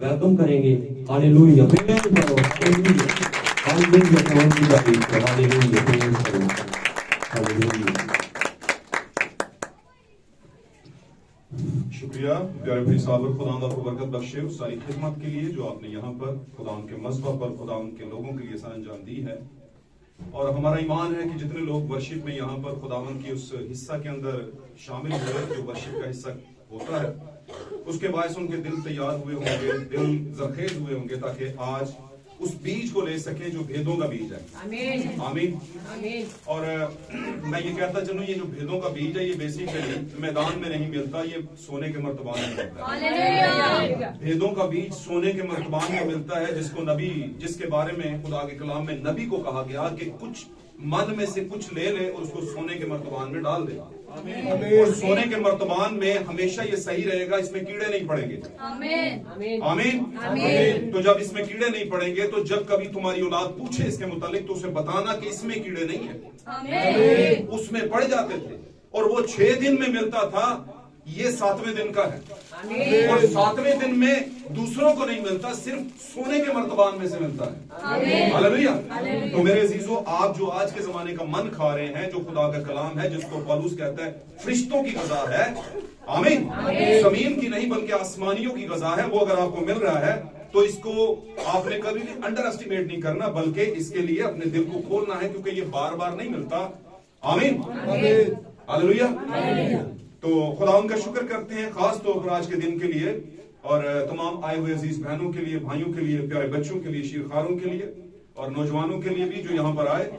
Welcome करेंगे। Hallelujah, praise करो, hallelujah, hallelujah, hallelujah, praise करो, हालेलुया। शुक्रिया प्यारे भाई साहब, और खुदा आपको बरकत बख्शे उस सारी खिदमत के लिए जो आपने यहाँ पर खुदा के मज़हब पर खुदा के लोगों के लिए सर अंजाम दी है। और हमारा ईमान है कि जितने लोग वर्शिप में यहाँ पर खुदावन की उस हिस्सा के अंदर शामिल हुए जो वर्शिप का हिस्सा होता है, उसके बायस उनके दिल तैयार हुए होंगे, दिल जरखेज हुए होंगे, ताकि आज उस बीज को ले सके जो भेदों का बीज है। आमीन, आमीन, आमीन। और मैं ये कहता चलूं, ये जो भेदों का बीज है ये बेसिकली मैदान में नहीं मिलता, ये सोने के मर्तबान में मिलता है। भेदों का बीज सोने के मर्तबान में मिलता है, जिसको नबी, जिसके बारे में खुदा के कलाम में नबी को कहा गया कि कुछ मन में से कुछ ले ले और उसको सोने के मर्तबान में डाल दे। और सोने के मर्तबान में हमेशा ये सही रहेगा, इसमें कीड़े नहीं पड़ेंगे। आमीन, आमीन। तो जब इसमें कीड़े नहीं पड़ेंगे तो जब कभी तुम्हारी औलाद पूछे इसके मुतालिक तो उसे बताना कि इसमें कीड़े नहीं है, उसमें पड़ जाते थे। और वो 6 दिन में मिलता था, ये 7वें दिन का है। और 7वें दिन में दूसरों को नहीं मिलता, सिर्फ सोने के मर्तबान में से मिलता है। हालेलुया। तो मेरे अजीजों, आप जो आज के जमाने का मन खा रहे हैं, जो खुदा का कलाम है, जिसको पौलुस कहता है फरिश्तों की गज़ा है, आमीन, जमीन की नहीं बल्कि आसमानियों की गज़ा है, वो अगर आपको मिल रहा है तो इसको आपने कभी भी अंडर एस्टिमेट नहीं करना, बल्कि इसके लिए अपने दिल को खोलना है, क्योंकि ये बार बार नहीं मिलता। आमीन, हालेलुया। तो खुदा उनका शुक्र करते हैं खास तौर पर आज के दिन के लिए, और तमाम आए हुए अजीज बहनों के लिए, भाइयों के लिए, प्यारे बच्चों के लिए, शीरखारों के लिए और नौजवानों के लिए भी जो यहाँ पर आए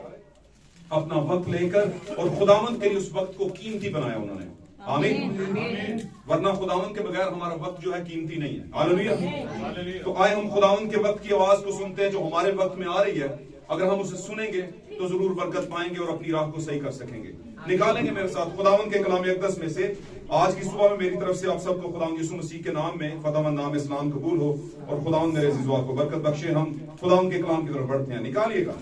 अपना वक्त लेकर, और खुदावंद के लिए उस वक्त को कीमती बनाया उन्होंने। आमीन। वरना खुदावंद के बगैर हमारा वक्त जो है कीमती नहीं है। हालेलुया। तो आए हम खुदावंद के वक्त की आवाज को सुनते हैं जो हमारे वक्त में आ रही है। अगर हम उसे सुनेंगे तो जरूर बरकत पाएंगे और अपनी राह को सही कर सकेंगे। निकालेंगे मेरे साथ खुदावंद के कलाम अक़दस में से। आज की सुबह में मेरी तरफ से आप सबको खुदावंद यीशु मसीह के नाम में फतावंद नाम इस्लाम कबूल हो, और खुदावंद मेरे अज़ीज़ों को बरकत बख्शे। हम खुदावंद के कलाम की तरफ बढ़ते हैं। निकालिएगा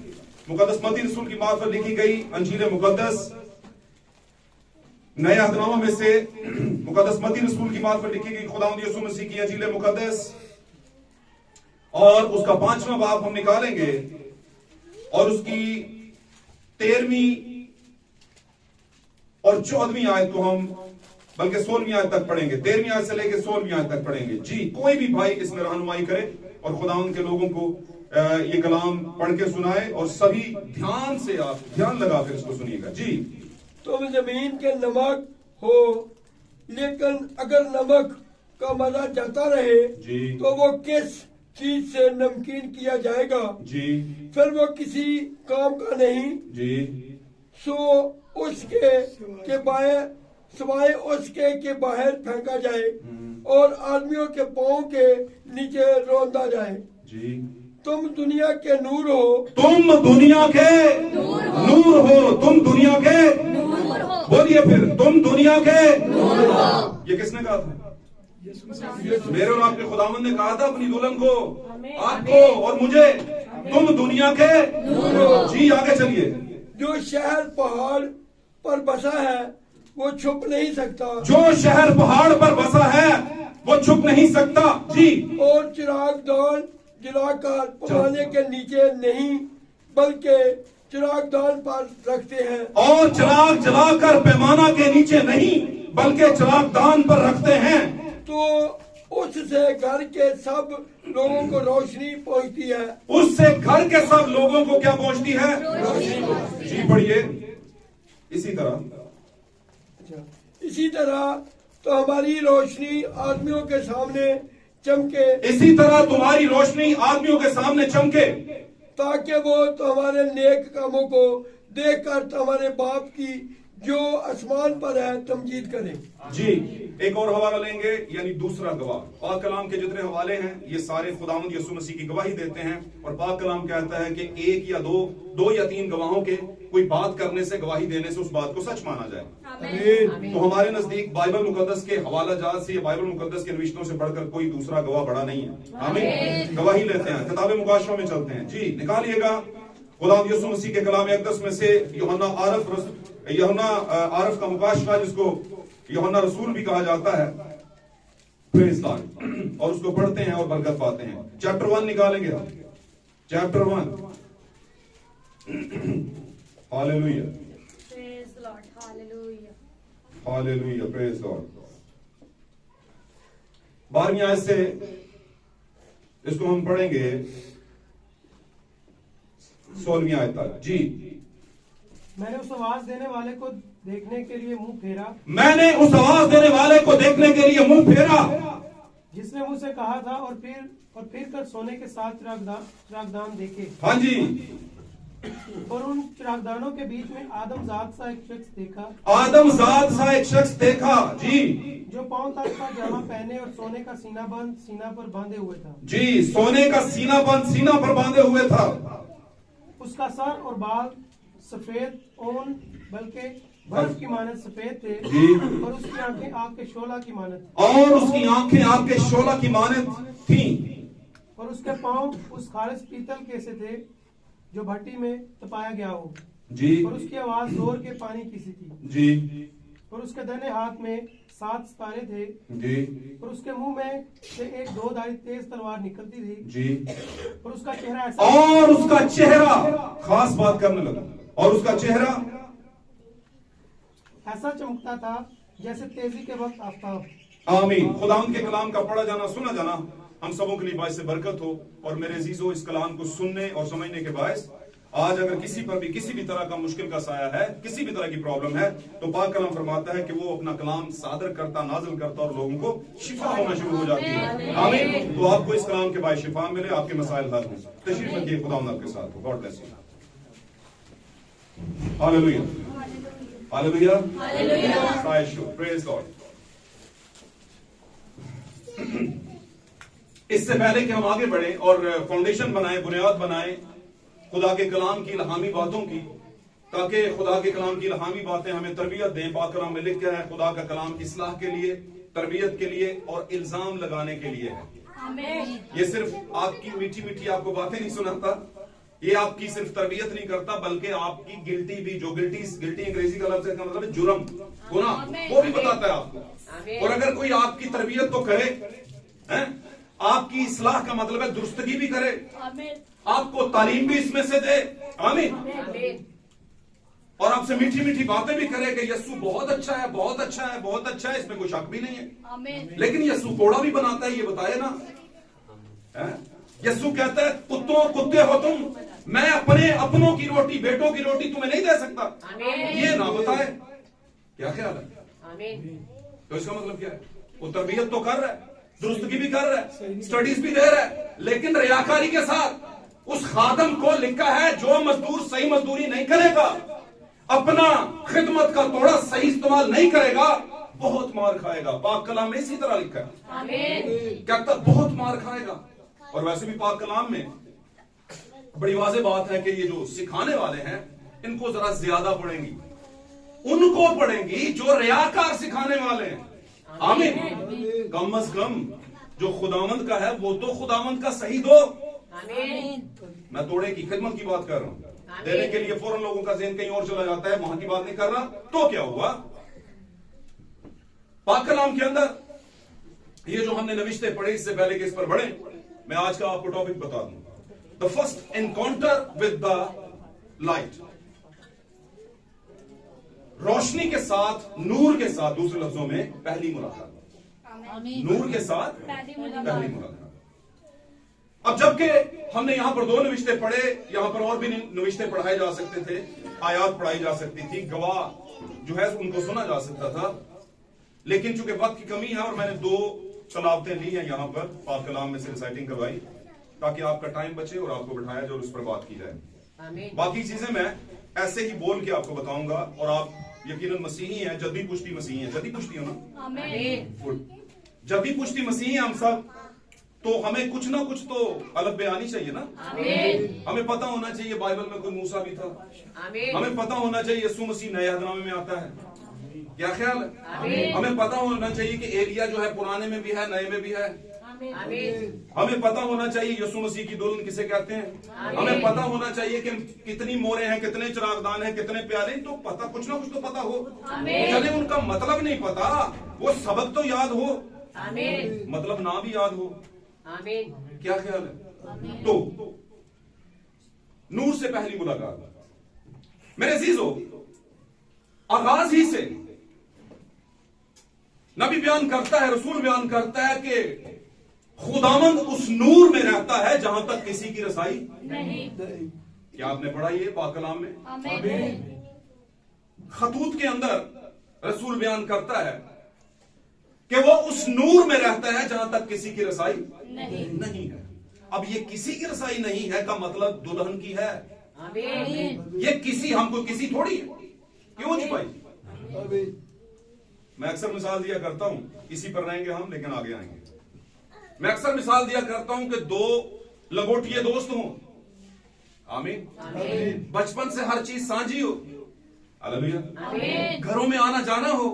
मुकद्दस मत्ती रसूल की मार्फत लिखी गई अंजील मुकद्दस, नए अहदनामा में से मुकद्दस मत्ती रसूल की मार्फत लिखी गई खुदावंद यीशु मसीह की अंजील मुकद्दस, और उसका 5वां बाब हम निकालेंगे और उसकी 13वीं और 14वीं आयत को हम, बल्कि 16वीं आयत तक पढ़ेंगे। 13वीं आयत से लेकर 16वीं आयत तक पढ़ेंगे। जी, कोई भी भाई इसमें रहनुमाई करे और खुदावंद के लोगों को ये कलाम पढ़ के सुनाए, और सभी ध्यान से, आप ध्यान लगाकर इसको सुनिएगा। जी, तुम जमीन के नमक हो, लेकिन अगर नमक का मजा जाता रहे जी, तो वो किस चीज से नमकीन किया जाएगा? जी, फिर वो किसी काम का नहीं। जी, सो उसके के बाहर, सिवाय उसके के बाहर फेंका जाए और आदमियों के पांव के नीचे रौंदा जाए। जी। तुम दुनिया के नूर हो, तुम दुनिया के नूर हो, तुम दुनिया के नूर हो। बोलिए फिर, तुम दुनिया के नूर हो। ये किसने कहा था? मेरे और आपके खुदावंद ने कहा था अपनी दुल्हन को, आपको और मुझे, तुम दुनिया के नूर हो। जी, आगे चलिए। जो शहर पहाड़ पर बसा है वो छुप नहीं सकता। जो शहर पहाड़ पर बसा है वो छुप नहीं सकता। जी, और चिराग दान जलाकर पैमाने के नीचे नहीं बल्कि चिराग दान पर रखते हैं। और चिराग जलाकर पैमाना के नीचे नहीं बल्कि चिराग दान पर रखते हैं, तो उससे घर के सब लोगों को रोशनी पहुंचती है। उससे घर के सब लोगों को क्या पहुंचती है? रोशनी। जी, पढ़िए। इसी तरह तो हमारी रोशनी आदमियों के सामने चमके, इसी तरह तुम्हारी रोशनी आदमियों के सामने चमके, ताकि वो तुम्हारे नेक कामों को देखकर तुम्हारे बाप की जो आसमान पर है तमजीद करें। जी, एक और हवाला लेंगे, यानी दूसरा गवाह। पाक कलाम के जितने हवाले हैं ये सारे खुदावंद यीशु मसीह की गवाही देते हैं, और पाक कलाम कहता है कि 1 या 2 या 3 गवाहों के कोई बात करने से, गवाही देने से उस बात को सच माना जाए। तो हमारे नजदीक बाइबल मुकद्दस के हवाला जात से या बाइबल मुकद्दस के नविश्तों से बढ़कर कोई दूसरा गवाह बड़ा नहीं है। आमीन। गवाही लेते हैं, किताब मुकाशों में चलते हैं। जी, निकालिएगा खुदावंद यीशु मसीह के कलाम अक़दस में से यूहन्ना आरफ का मुकाशफा, जिसको यूहन्ना रसूल भी कहा जाता है, प्रेज लॉर्ड। और उसको पढ़ते हैं और बरकत पाते हैं। चैप्टर 1 निकालेंगे आप, chapter 1। Hallelujah, Praise the Lord. Hallelujah. Hallelujah, praise Lord. 12वीं आयत से इसको हम पढ़ेंगे 16वीं आयत तक। जी, मैंने उस आवाज देने वाले को देखने के लिए मुंह फेरा, मैंने उस आवाज देने वाले को देखने के लिए मुंह फेरा, जिसने मुझसे कहा था और फिर कर सोने के 7 चिरागदान देखे, हाँ जी, और उन चिरागदानों के बीच में आदमजात सा एक शख्स देखा, आदमजात सा एक शख्स देखा। जी, जो पांव तक का जामा पहने और सोने का सीना पर बांधे हुए था। जी, सोने का सीना पर बांधे हुए था। उसका सर और बाल सफेद ओन बल्कि बर्फ की मानद सफेद थे, और उसकी आंखें आग के शोला की मानद थी, और उसकी आंखें आग के शोला की मानद थीं, और उसके पांव उस खालिस पीतल के से थे जो भट्टी में तपाया गया हो। जी, और उसकी आवाज जोर के पानी की सी थी, जी, और उसके दाहिने हाथ में 7 सितारे थे, जी, और उसके मुंह में से एक 2-धारी तेज तलवार निकलती थी, जी, और उसका चेहरा ऐसा, और उसका चेहरा, खास बात करने लगा, और उसका चेहरा ऐसा चमकता था जैसे तेजी के वक्त आफताब। आमीन। खुदावंद के कलाम का पढ़ा जाना, सुना जाना हम सबों के लिए बायस से बरकत हो। और मेरे अजीजों, इस कलाम को सुनने और समझने के बायस आज अगर किसी पर भी किसी भी तरह का मुश्किल का साया है, किसी भी तरह की प्रॉब्लम है, तो पाक कलाम फरमाता है कि वो अपना कलाम सादर करता, नाजिल करता, और लोगों को शिफा होना शुरू हो जाती है। आमीन। तो आपको इस कलाम के बाद शिफा मिले, आपके मसाइल हल हों। तशरीफ रखिए, खुदावंद आपके साथ हो। God bless you. Hallelujah, hallelujah, praise God. इससे पहले कि हम आगे बढ़े और फाउंडेशन बनाए, बुनियाद बनाए खुदा के कलाम की इल्हामी बातों की, ताकि खुदा के कलाम की इल्हामी बातें हमें तरबियत दें। पाक कलाम में लिख के है खुदा का कलाम इस्लाह के लिए, तरबियत के लिए और इल्जाम लगाने के लिए है। ये सिर्फ आपकी मीठी मीठी आपको बातें नहीं सुनाता, ये आपकी सिर्फ तरबियत नहीं करता, बल्कि आपकी गिल्टी भी, जो गिल्टी अंग्रेजी का लफ्ज का मतलब है जुर्म, गुनाह, वो भी बताता है आपको। और अगर कोई आपकी तरबियत तो करे, हैं, आपकी इस्लाह का मतलब है दुरुस्तगी भी करे, आपको तालीम भी इसमें से दे। आमीन। और आपसे मीठी मीठी बातें भी करे कि यस्सु बहुत अच्छा है, बहुत अच्छा है, बहुत अच्छा है, इसमें कोई शक भी नहीं है। लेकिन यस्सु कोड़ा भी बनाता है, ये बताए ना। यस्सु कहता है कुत्ते हो तुम, मैं अपनों की रोटी, बेटों की रोटी तुम्हें नहीं दे सकता। ये ना बताए, क्या ख्याल है? तो इसका मतलब क्या है? वो तरबियत तो कर रहा है, दुरुस्तगी भी कर रहा है, स्टडीज भी दे रहा है, लेकिन रियाकारी के साथ उस खादम को लिखा है जो मजदूर सही मजदूरी नहीं करेगा, अपना खिदमत का थोड़ा सही इस्तेमाल नहीं करेगा, बहुत मार खाएगा। पाक कलाम में इसी तरह लिखा है, कहता बहुत मार खाएगा। और वैसे भी पाक कलाम में बड़ी वाज़ेह बात है कि ये जो सिखाने वाले हैं इनको जरा ज्यादा पढ़ेंगी, उनको पढ़ेंगी जो रियाकार सिखाने वाले हैं। आमीन। कम अज कम जो खुदावंद का है वो तो खुदावंद का सही दो। मैं तोड़े की खिदमत की बात कर रहा हूं, देने के लिए फौरन लोगों का ज़हन कहीं और चला जाता है, वहां की बात नहीं कर रहा। तो क्या हुआ पाक कलाम के अंदर? ये जो हमने नविश्ते पढ़े, इससे पहले कि इस पर बढ़े, मैं आज का आपको टॉपिक बता दूं। The first encounter with the light, रोशनी के साथ, नूर के साथ, दूसरे लफ्जों में पहली मुलाकात। नूर के साथ पहली मुलाकात। अब जबकि हमने यहां पर 2 नविश्ते पढ़े, यहां पर और भी नविश्ते पढ़ाए जा सकते थे, आयात पढ़ाई जा सकती थी, गवाह जो है उनको सुना जा सकता था, लेकिन चूंकि वक्त की कमी है और मैंने 2 तलावतें ली हैं यहां पर पाक कलाम में से रिसाइटिंग करवाई, ताकि आपका टाइम बचे और आपको बिठाया जाए और उस पर बात की जाए। बाकी चीजें मैं ऐसे ही बोल के आपको बताऊंगा, और आप यकीनन मसीही हैं, जद्दी पुश्ती मसीही हैं, जद्दी पुश्ती हो ना, जद्दी पुश्ती मसीही हम सब, तो हमें कुछ ना कुछ तो अलग बयानी चाहिए ना। हमें पता होना चाहिए बाइबल में कोई मूसा भी था, हमें पता होना चाहिए यीशु मसीह नए अहदनामे में आता है, क्या ख्याल है? हमें पता होना चाहिए कि एलिया जो है पुराने में भी है, नए में भी है। हमें पता होना चाहिए यीशु मसीह की दुल्हन किसे कहते हैं। हमें पता होना चाहिए कि कितनी मोहरें हैं, कितने चिरागदान हैं, कितने प्याले, तो पता, कुछ ना कुछ तो पता हो। चले उनका मतलब नहीं पता, वो सबक तो याद हो, आमीन। मतलब ना भी याद हो। आमीन। क्या ख्याल है? तो नूर से पहली मुलाकात मेरे अजीजों, आगाज ही से नबी बयान करता है, रसूल बयान करता है कि खुदावंद उस नूर में रहता है जहां तक किसी की रसाई नहीं। क्या आपने पढ़ा ये पाक कलाम में? आमीन। खतूत के अंदर रसूल बयान करता है कि वो उस नूर में रहता है जहां तक किसी की रसाई नहीं है। अब ये किसी की रसाई नहीं है का मतलब दुल्हन की है। आमीन। ये किसी, हमको किसी थोड़ी है। क्यों जी भाई? मैं अक्सर मिसाल दिया करता हूं, इसी पर रहेंगे हम लेकिन आगे आएंगे। मैं अक्सर मिसाल दिया करता हूं कि दो लंगोटिए दोस्त हों। आमीन। बचपन से हर चीज साझी हो। हालेलुया। आमीन। घरों में आना जाना हो,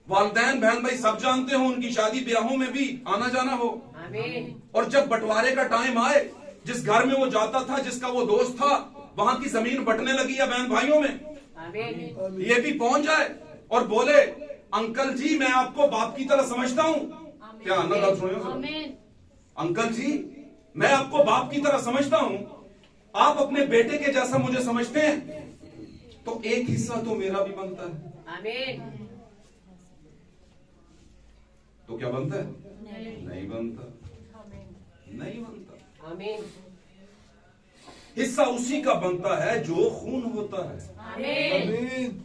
वालिदैन बहन भाई सब जानते हो, उनकी शादी ब्याहों में भी आना जाना हो। आमीन। और जब बंटवारे का टाइम आए, जिस घर में वो जाता था, जिसका वो दोस्त था, वहां की जमीन बंटने लगी है बहन भाइयों में, आमीन। ये भी पहुंच जाए और बोले अंकल जी मैं आपको बाप की तरह समझता हूं। क्या अन्ना सुनियो सर? आमीन। अंकल जी मैं आपको बाप की तरह समझता हूं, आप अपने बेटे के जैसा मुझे समझते हैं, तो एक हिस्सा तो मेरा भी बनता है। आमीन। तो क्या बनता है? नहीं बनता, आमीन। नहीं बनता। आमीन। हिस्सा उसी का बनता है जो खून होता है। आमीन।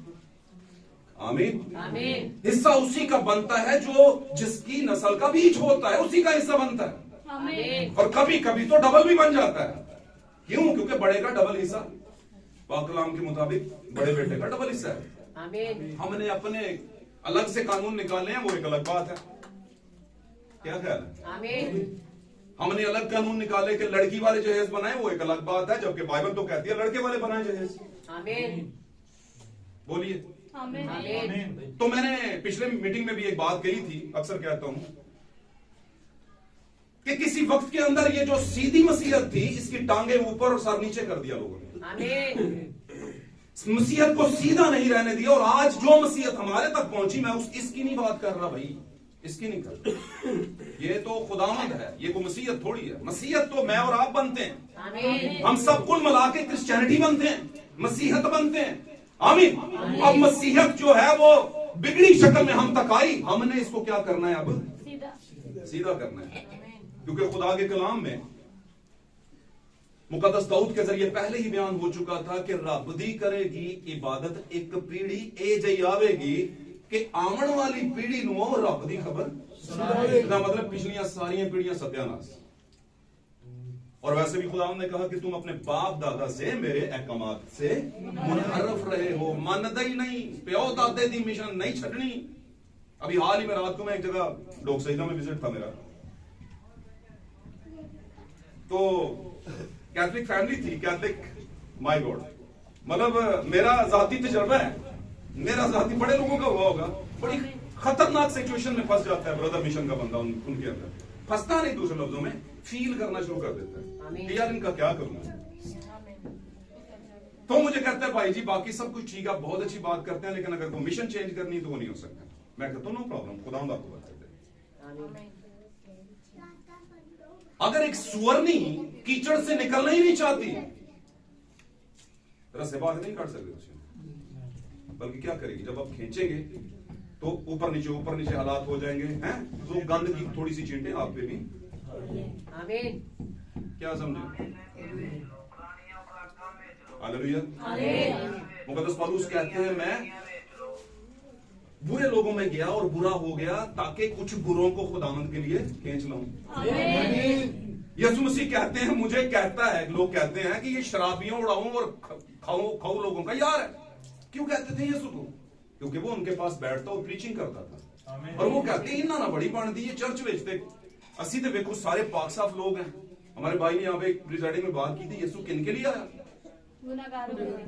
आमीन। आमीन। हिस्सा उसी का बनता है जो जिसकी नस्ल का बीज होता है, उसी का हिस्सा बनता है। आमीन। और कभी कभी तो डबल भी बन जाता है। क्यों? क्योंकि बड़े का डबल हिस्सा, पाक कलाम के मुताबिक बड़े बेटे का डबल हिस्सा है। आमीन। हमने अपने अलग से कानून निकाले हैं, वो एक अलग बात है। क्या ख्याल है? आमीन। हमने अलग कानून निकाले कि लड़की वाले जहेज बनाए, वो एक अलग बात है, जबकि बाइबल तो कहती है लड़के वाले बनाए जहेज। आमीन। बोलिए। आमीन। आमीन। तो मैंने पिछले मीटिंग में भी एक बात कही थी, अक्सर कहता हूं कि किसी वक्त के अंदर ये जो सीधी मसीहत थी, इसकी टांगे ऊपर और सर नीचे कर दिया लोगों ने। आमीन। मसीहत को सीधा नहीं रहने दिया। और आज जो मसीहत हमारे तक पहुंची, मैं इसकी नहीं बात कर रहा भाई, इसकी नहीं कर रहा। ये तो खुदावंद है, ये कोई मसीहत थोड़ी है। मसीहत तो मैं और आप बनते हैं। आमीन। हम सब कुल मिला के क्रिश्चियनिटी बनते हैं, मसीहत बनते हैं। आमीन। अब मसीहत जो है वो बिगड़ी शक्ल में हम तक आई, हमने इसको क्या करना है? अब सीधा करना है। क्योंकि खुदा के कलाम में मुकद्दस दाऊद के जरिए पहले ही बयान हो चुका था कि रब दी करेगी इबादत एक पीढ़ी ए जई आवेगी कि आवन वाली पीढ़ी नु रब दी खबर सुनाएगा। मतलब पिछलियां सारियां पीढ़ियां सत्यानाश। और वैसे भी खुदा ने कहा कि तुम अपने बाप दादा से मेरे अहकामात से मुनहरफ रहे हो, मानदा ही नहीं, प्यो दादे दी मिशन नहीं छड़नी। अभी हाल ही में रात को मैं एक जगह लोक सईदा में विजिट था मेरा, तो कैथलिक फैमिली थी, कैथलिक, माय गॉड, मतलब मेरा जाती तजर्बा है, मेरा जाती बड़े लोगों का हुआ होगा, बड़ी खतरनाक सिचुएशन में फंस जाता है ब्रदर मिशन का बंदा उनके अंदर। फंसता नहीं, दूसरे लफ्जों में फील करना शुरू कर देता है कि यार इनका क्या करूं। तो मुझे कहता है भाई जी बाकी सब कुछ ठीक है, बहुत अच्छी बात करते हैं, लेकिन अगर कोई मिशन चेंज करनी है तो वो नहीं हो सकता। मैं कहता हूं नो प्रॉब्लम, खुदा आपको बात करते। अगर एक सुअरनी कीचड़ से निकलना ही नहीं चाहती, रस्से बाहर नहीं काट सकते उसे, बल्कि क्या करेगी? जब आप खींचेंगे तो ऊपर नीचे हालात हो जाएंगे, हैं? तो गंद की थोड़ी सी चींटे आप पे भी। आमीन। क्या समझे? हालेलुया। मुकद्दस पौलुस कहते हैं मैं बुरे लोगों में गया और बुरा हो गया ताकि कुछ बुरों को खुदावंद के लिए खींच लाऊं। यीशु मसीह कहते हैं, मुझे कहता है, लोग कहते हैं कि ये शराबियों उड़ाऊं और खाऊ लोगों का यार है। क्यों कहते थे यीशु को? क्योंकि वो उनके पास बैठता और प्रीचिंग करता था, और वो कहते हैं ना बड़ी बन दी ये चर्च बेचते असी तो देखो सारे पाक साफ लोग हैं। हमारे भाई ने यहाँ पे प्रिजाइडिंग में बात की थी, यीशु किन के लिए आया? गुनाहगारों के लिए।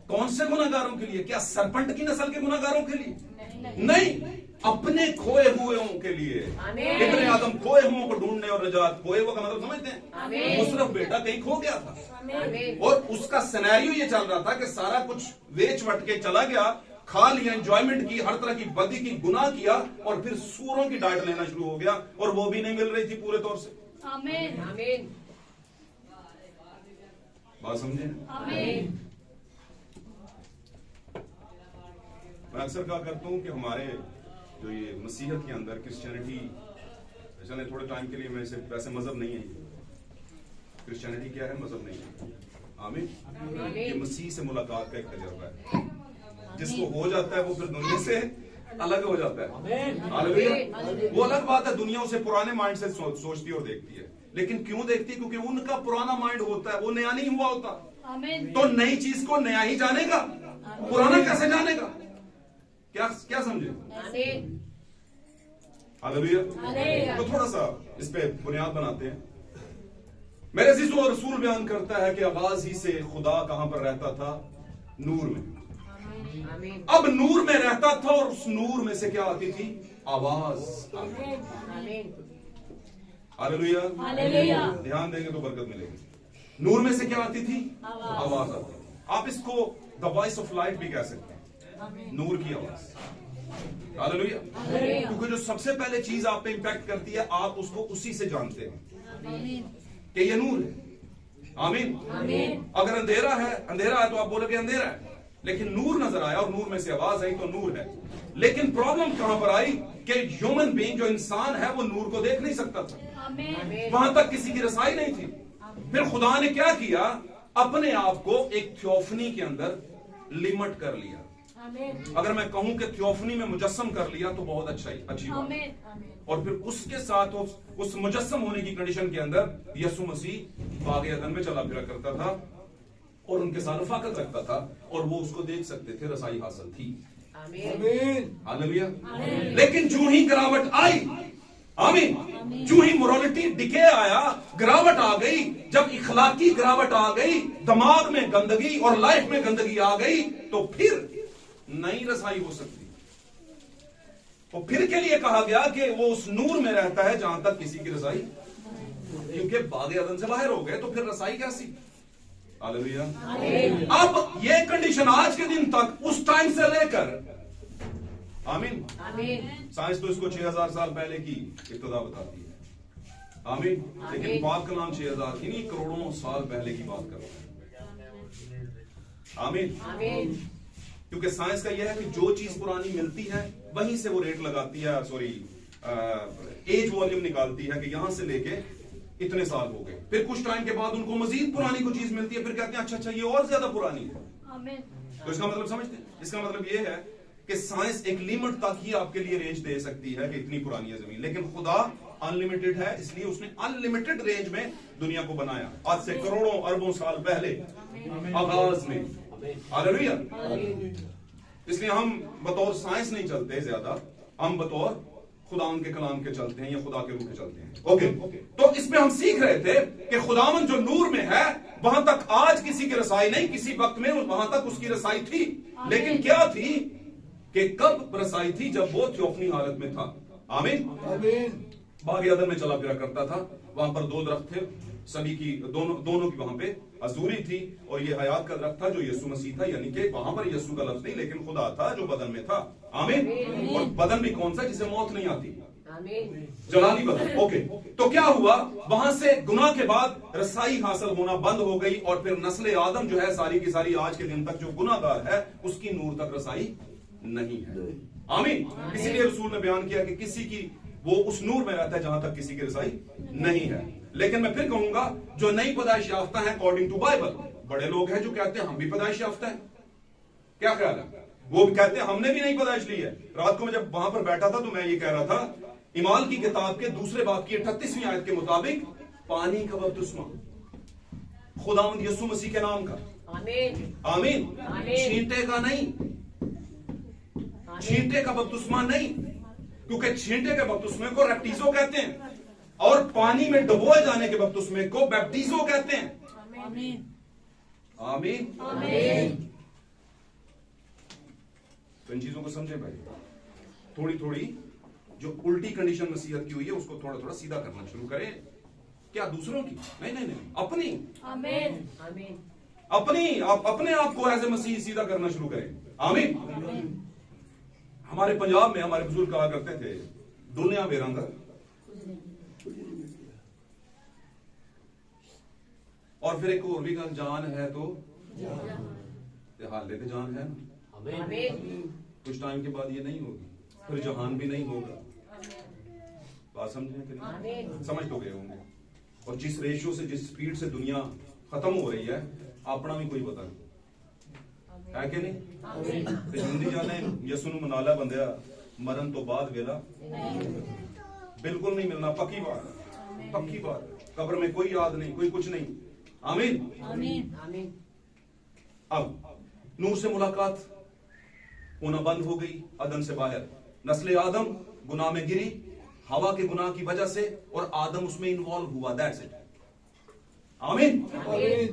कौन से गुनाहगारों के लिए? क्या सरपंट की नस्ल के गुनाहगारों के लिए? नहीं, अपने खोए हुए के लिए। इब्ने आदम खोए हुओं को ढूंढने और नजात, खोए हुए का मतलब समझते हैं? मुशर्रफ बेटा कहीं खो गया था और उसका सिनेरियो ये चल रहा था कि सारा कुछ वेच वट के चला गया खा लिया, एंजॉयमेंट की, हर तरह की बदी की, गुनाह किया और फिर सूरों की डाइट लेना शुरू हो गया और वो भी नहीं मिल रही थी पूरे तौर से। आमीन आमीन बात समझे? आमीन। मैं अक्सर कहा करता हूं कि हमारे जो ये मसीहत के अंदर क्रिश्चियनिटी, चले थोड़े टाइम के लिए मैं इसे, वैसे मजहब नहीं है, क्रिश्चियनिटी क्या है, मजहब नहीं है। आमीन। ये मसीह से मुलाकात का एक तजर्बा है, जिसको हो जाता है वो फिर दुनिया से अलग हो जाता है। हालेलुया। वो अलग बात है, दुनिया उसे पुराने माइंड से सोचती है और देखती है, लेकिन क्यों देखती है? क्योंकि उनका पुराना माइंड होता है, वो नया नहीं हुआ होता। आमीन। तो नई चीज को नया ही जानेगा, पुराना कैसे जानेगा? क्या क्या समझे? आमीन। हालेलुया। तो थोड़ा सा इस पे बुनियाद बनाते हैं। मेरे अजीजों, रसूल बयान करता है कि आगाज ही से खुदा कहां पर रहता था? नूर में। आमीन। अब नूर में रहता था और उस नूर में से क्या आती थी? आवाज। आमीन। हालेलुया। हालेलुया। ध्यान देंगे तो बरकत मिलेगी। नूर में से क्या आती थी? आवाज आती। आप इसको द वॉइस ऑफ लाइट भी कह सकते हैं, नूर की आवाज। हालेलुया। क्योंकि जो सबसे पहले चीज आप पे इंपैक्ट करती है, आप उसको उसी से जानते हैं कि ये नूर है। आमीन। अगर अंधेरा है तो आप बोलोगे अंधेरा है, लेकिन नूर नजर आया और नूर में से आवाज आई तो नूर है। लेकिन प्रॉब्लम कहां पर आई कि ह्यूमन बीइंग, जो इंसान है, वो नूर को देख नहीं सकता था। आमीन। वहां तक किसी की रसाई नहीं थी। फिर खुदा ने क्या किया? अपने आप को एक थियोफनी के अंदर लिमिट कर लिया। अगर मैं कहूं कि थियोफनी में मुजस्सम कर लिया तो बहुत अच्छी बात है। और फिर उसके साथ उस मुजस्सम होने की कंडीशन के अंदर यीशु मसीह बाग अदन में चला फिरा करता था और उनके साथ रफाकत रखता था और वो उसको देख सकते थे, रसाई हासिल थी। आमीन। हालेलुया। लेकिन जो ही गिरावट आई, आमीन, जो ही मोरालिटी डिके आया, गिरावट आ गई, जब इखलाकी गिरावट आ गई, दिमाग में गंदगी और लाइफ में गंदगी आ गई, तो फिर नई रसाई हो सकती। तो फिर के लिए कहा गया कि वो उस नूर में रहता है जहां तक किसी की रसाई, क्योंकि बाग अदन से बाहर हो गए तो फिर रसाई कैसी? हालेलुया। अब ये कंडीशन आज के दिन तक, उस टाइम से लेकर, आमीन, साइंस तो इसको 6000 साल पहले की इब्तिदा बताती है। आमीन। लेकिन पाक कलाम 6000 की नहीं, करोड़ों साल पहले की बात कर रहा है। आमीन। क्योंकि साइंस का यह है कि जो चीज पुरानी मिलती है वहीं से वो रेट लगाती है, एज वॉल्यूम निकालती है कि यहां से लेके इतने साल हो गए। फिर कुछ टाइम के बाद उनको मजीद पुरानी कोई चीज मिलती है, फिर कहते हैं अच्छा ये और ज्यादा पुरानी है। तो इसका मतलब समझते हैं? इसका मतलब ये है कि साइंस एक लिमिट तक ही आपके लिए रेंज दे सकती है कि इतनी पुरानी है जमीन, लेकिन खुदा अनलिमिटेड है, इसलिए उसने अनलिमिटेड रेंज में दुनिया को बनाया आज से करोड़ों अरबों साल पहले आगाज में। हालेलुया। इसलिए हम बतौर साइंस नहीं चलते ज्यादा, हम बतौर खुदा के कलाम के चलते हैं या खुदा के रूह के चलते हैं। ओके। तो इसमें हम सीख रहे थे कि खुदावन जो नूर में है वहां तक आज किसी की रसाई नहीं, किसी वक्त में वहां तक उसकी रसाई थी, लेकिन क्या थी कि कब रसाई थी? जब वो थियोफनी हालत में था। आमीन। बाग अदन में चला फिरा करता था, वहां पर 2 दरख्त थे, सभी की दोनों की वहां पे अजूरी थी और ये हयात का दरख्त था जो यीशु मसीह था, यानी कि वहां पर यीशु का लफ्ज नहीं लेकिन खुदा था जो बदन में था। आमीन। और बदन भी कौन सा? जिसे मौत नहीं आती, जलाली बदन। ओके। तो क्या हुआ? वहां से गुनाह के बाद रसाई हासिल होना बंद हो गई और फिर नस्ल आदम जो है सारी की सारी आज के दिन तक जो गुनाहगार है उसकी नूर तक रसाई नहीं है। आमीन। इसीलिए रसूल ने बयान किया कि किसी की वो उस नूर में रहता है जहां तक किसी की रसाई नहीं है। लेकिन मैं फिर कहूंगा जो नई पैदाइश याफ्ता है अकॉर्डिंग टू बाइबल, बड़े लोग हैं जो कहते हैं हम भी पैदाइश याफ्ता है। क्या ख्याल है? वो भी कहते हैं हमने भी नई पैदाइश ली है। रात को मैं जब वहां पर बैठा था तो मैं ये कह रहा था, इमाल की किताब के 2 बाब की 38वीं आयत के मुताबिक पानी का बपतिस्मा खुदावंद यीशु मसीह के नाम का। आमीन। छींटे का नहीं, छींटे का बपतिस्मा नहीं, क्योंकि छींटे के बपतिस्मे को रैप्टिजो कहते हैं और पानी में डुबोए जाने के बपतिस्मे को बैप्टिजो कहते हैं। आमीन। तो इन चीजों को समझे भाई, थोड़ी थोड़ी जो उल्टी कंडीशन मसीहत की हुई है उसको थोड़ा थोड़ा सीधा करना शुरू करें। क्या दूसरों की? नहीं, अपनी। अपने आप को एज ए मसीह सीधा करना शुरू करें। आमीन। हमारे पंजाब में हमारे बुजुर्ग कहा करते थे, दुनिया बेरंग और फिर एक और भी गल, जान है तो हाल लेते जान है ना। कुछ टाइम के बाद ये नहीं होगी, फिर जहान भी नहीं होगा। बात समझे कि नहीं? समझ तो गए होंगे। और जिस रेशियो से, जिस स्पीड से दुनिया खत्म हो रही है, अपना भी कोई पता नहीं है कि नहीं। ते जिंदी जाने यसु नु मनाला बंदिया, मरण तो बाद वेला बिल्कुल नहीं मिलना। पक्की बात, पक्की बात। कब्र में कोई याद नहीं, कोई कुछ नहीं। आमीन। अब नूर से मुलाकात होना बंद हो गई, अदम से बाहर। नस्ले आदम गुनाह में गिरी, हवा के गुनाह की वजह से, और आदम उसमें इन्वॉल्व हुआ। That's it. आमीन।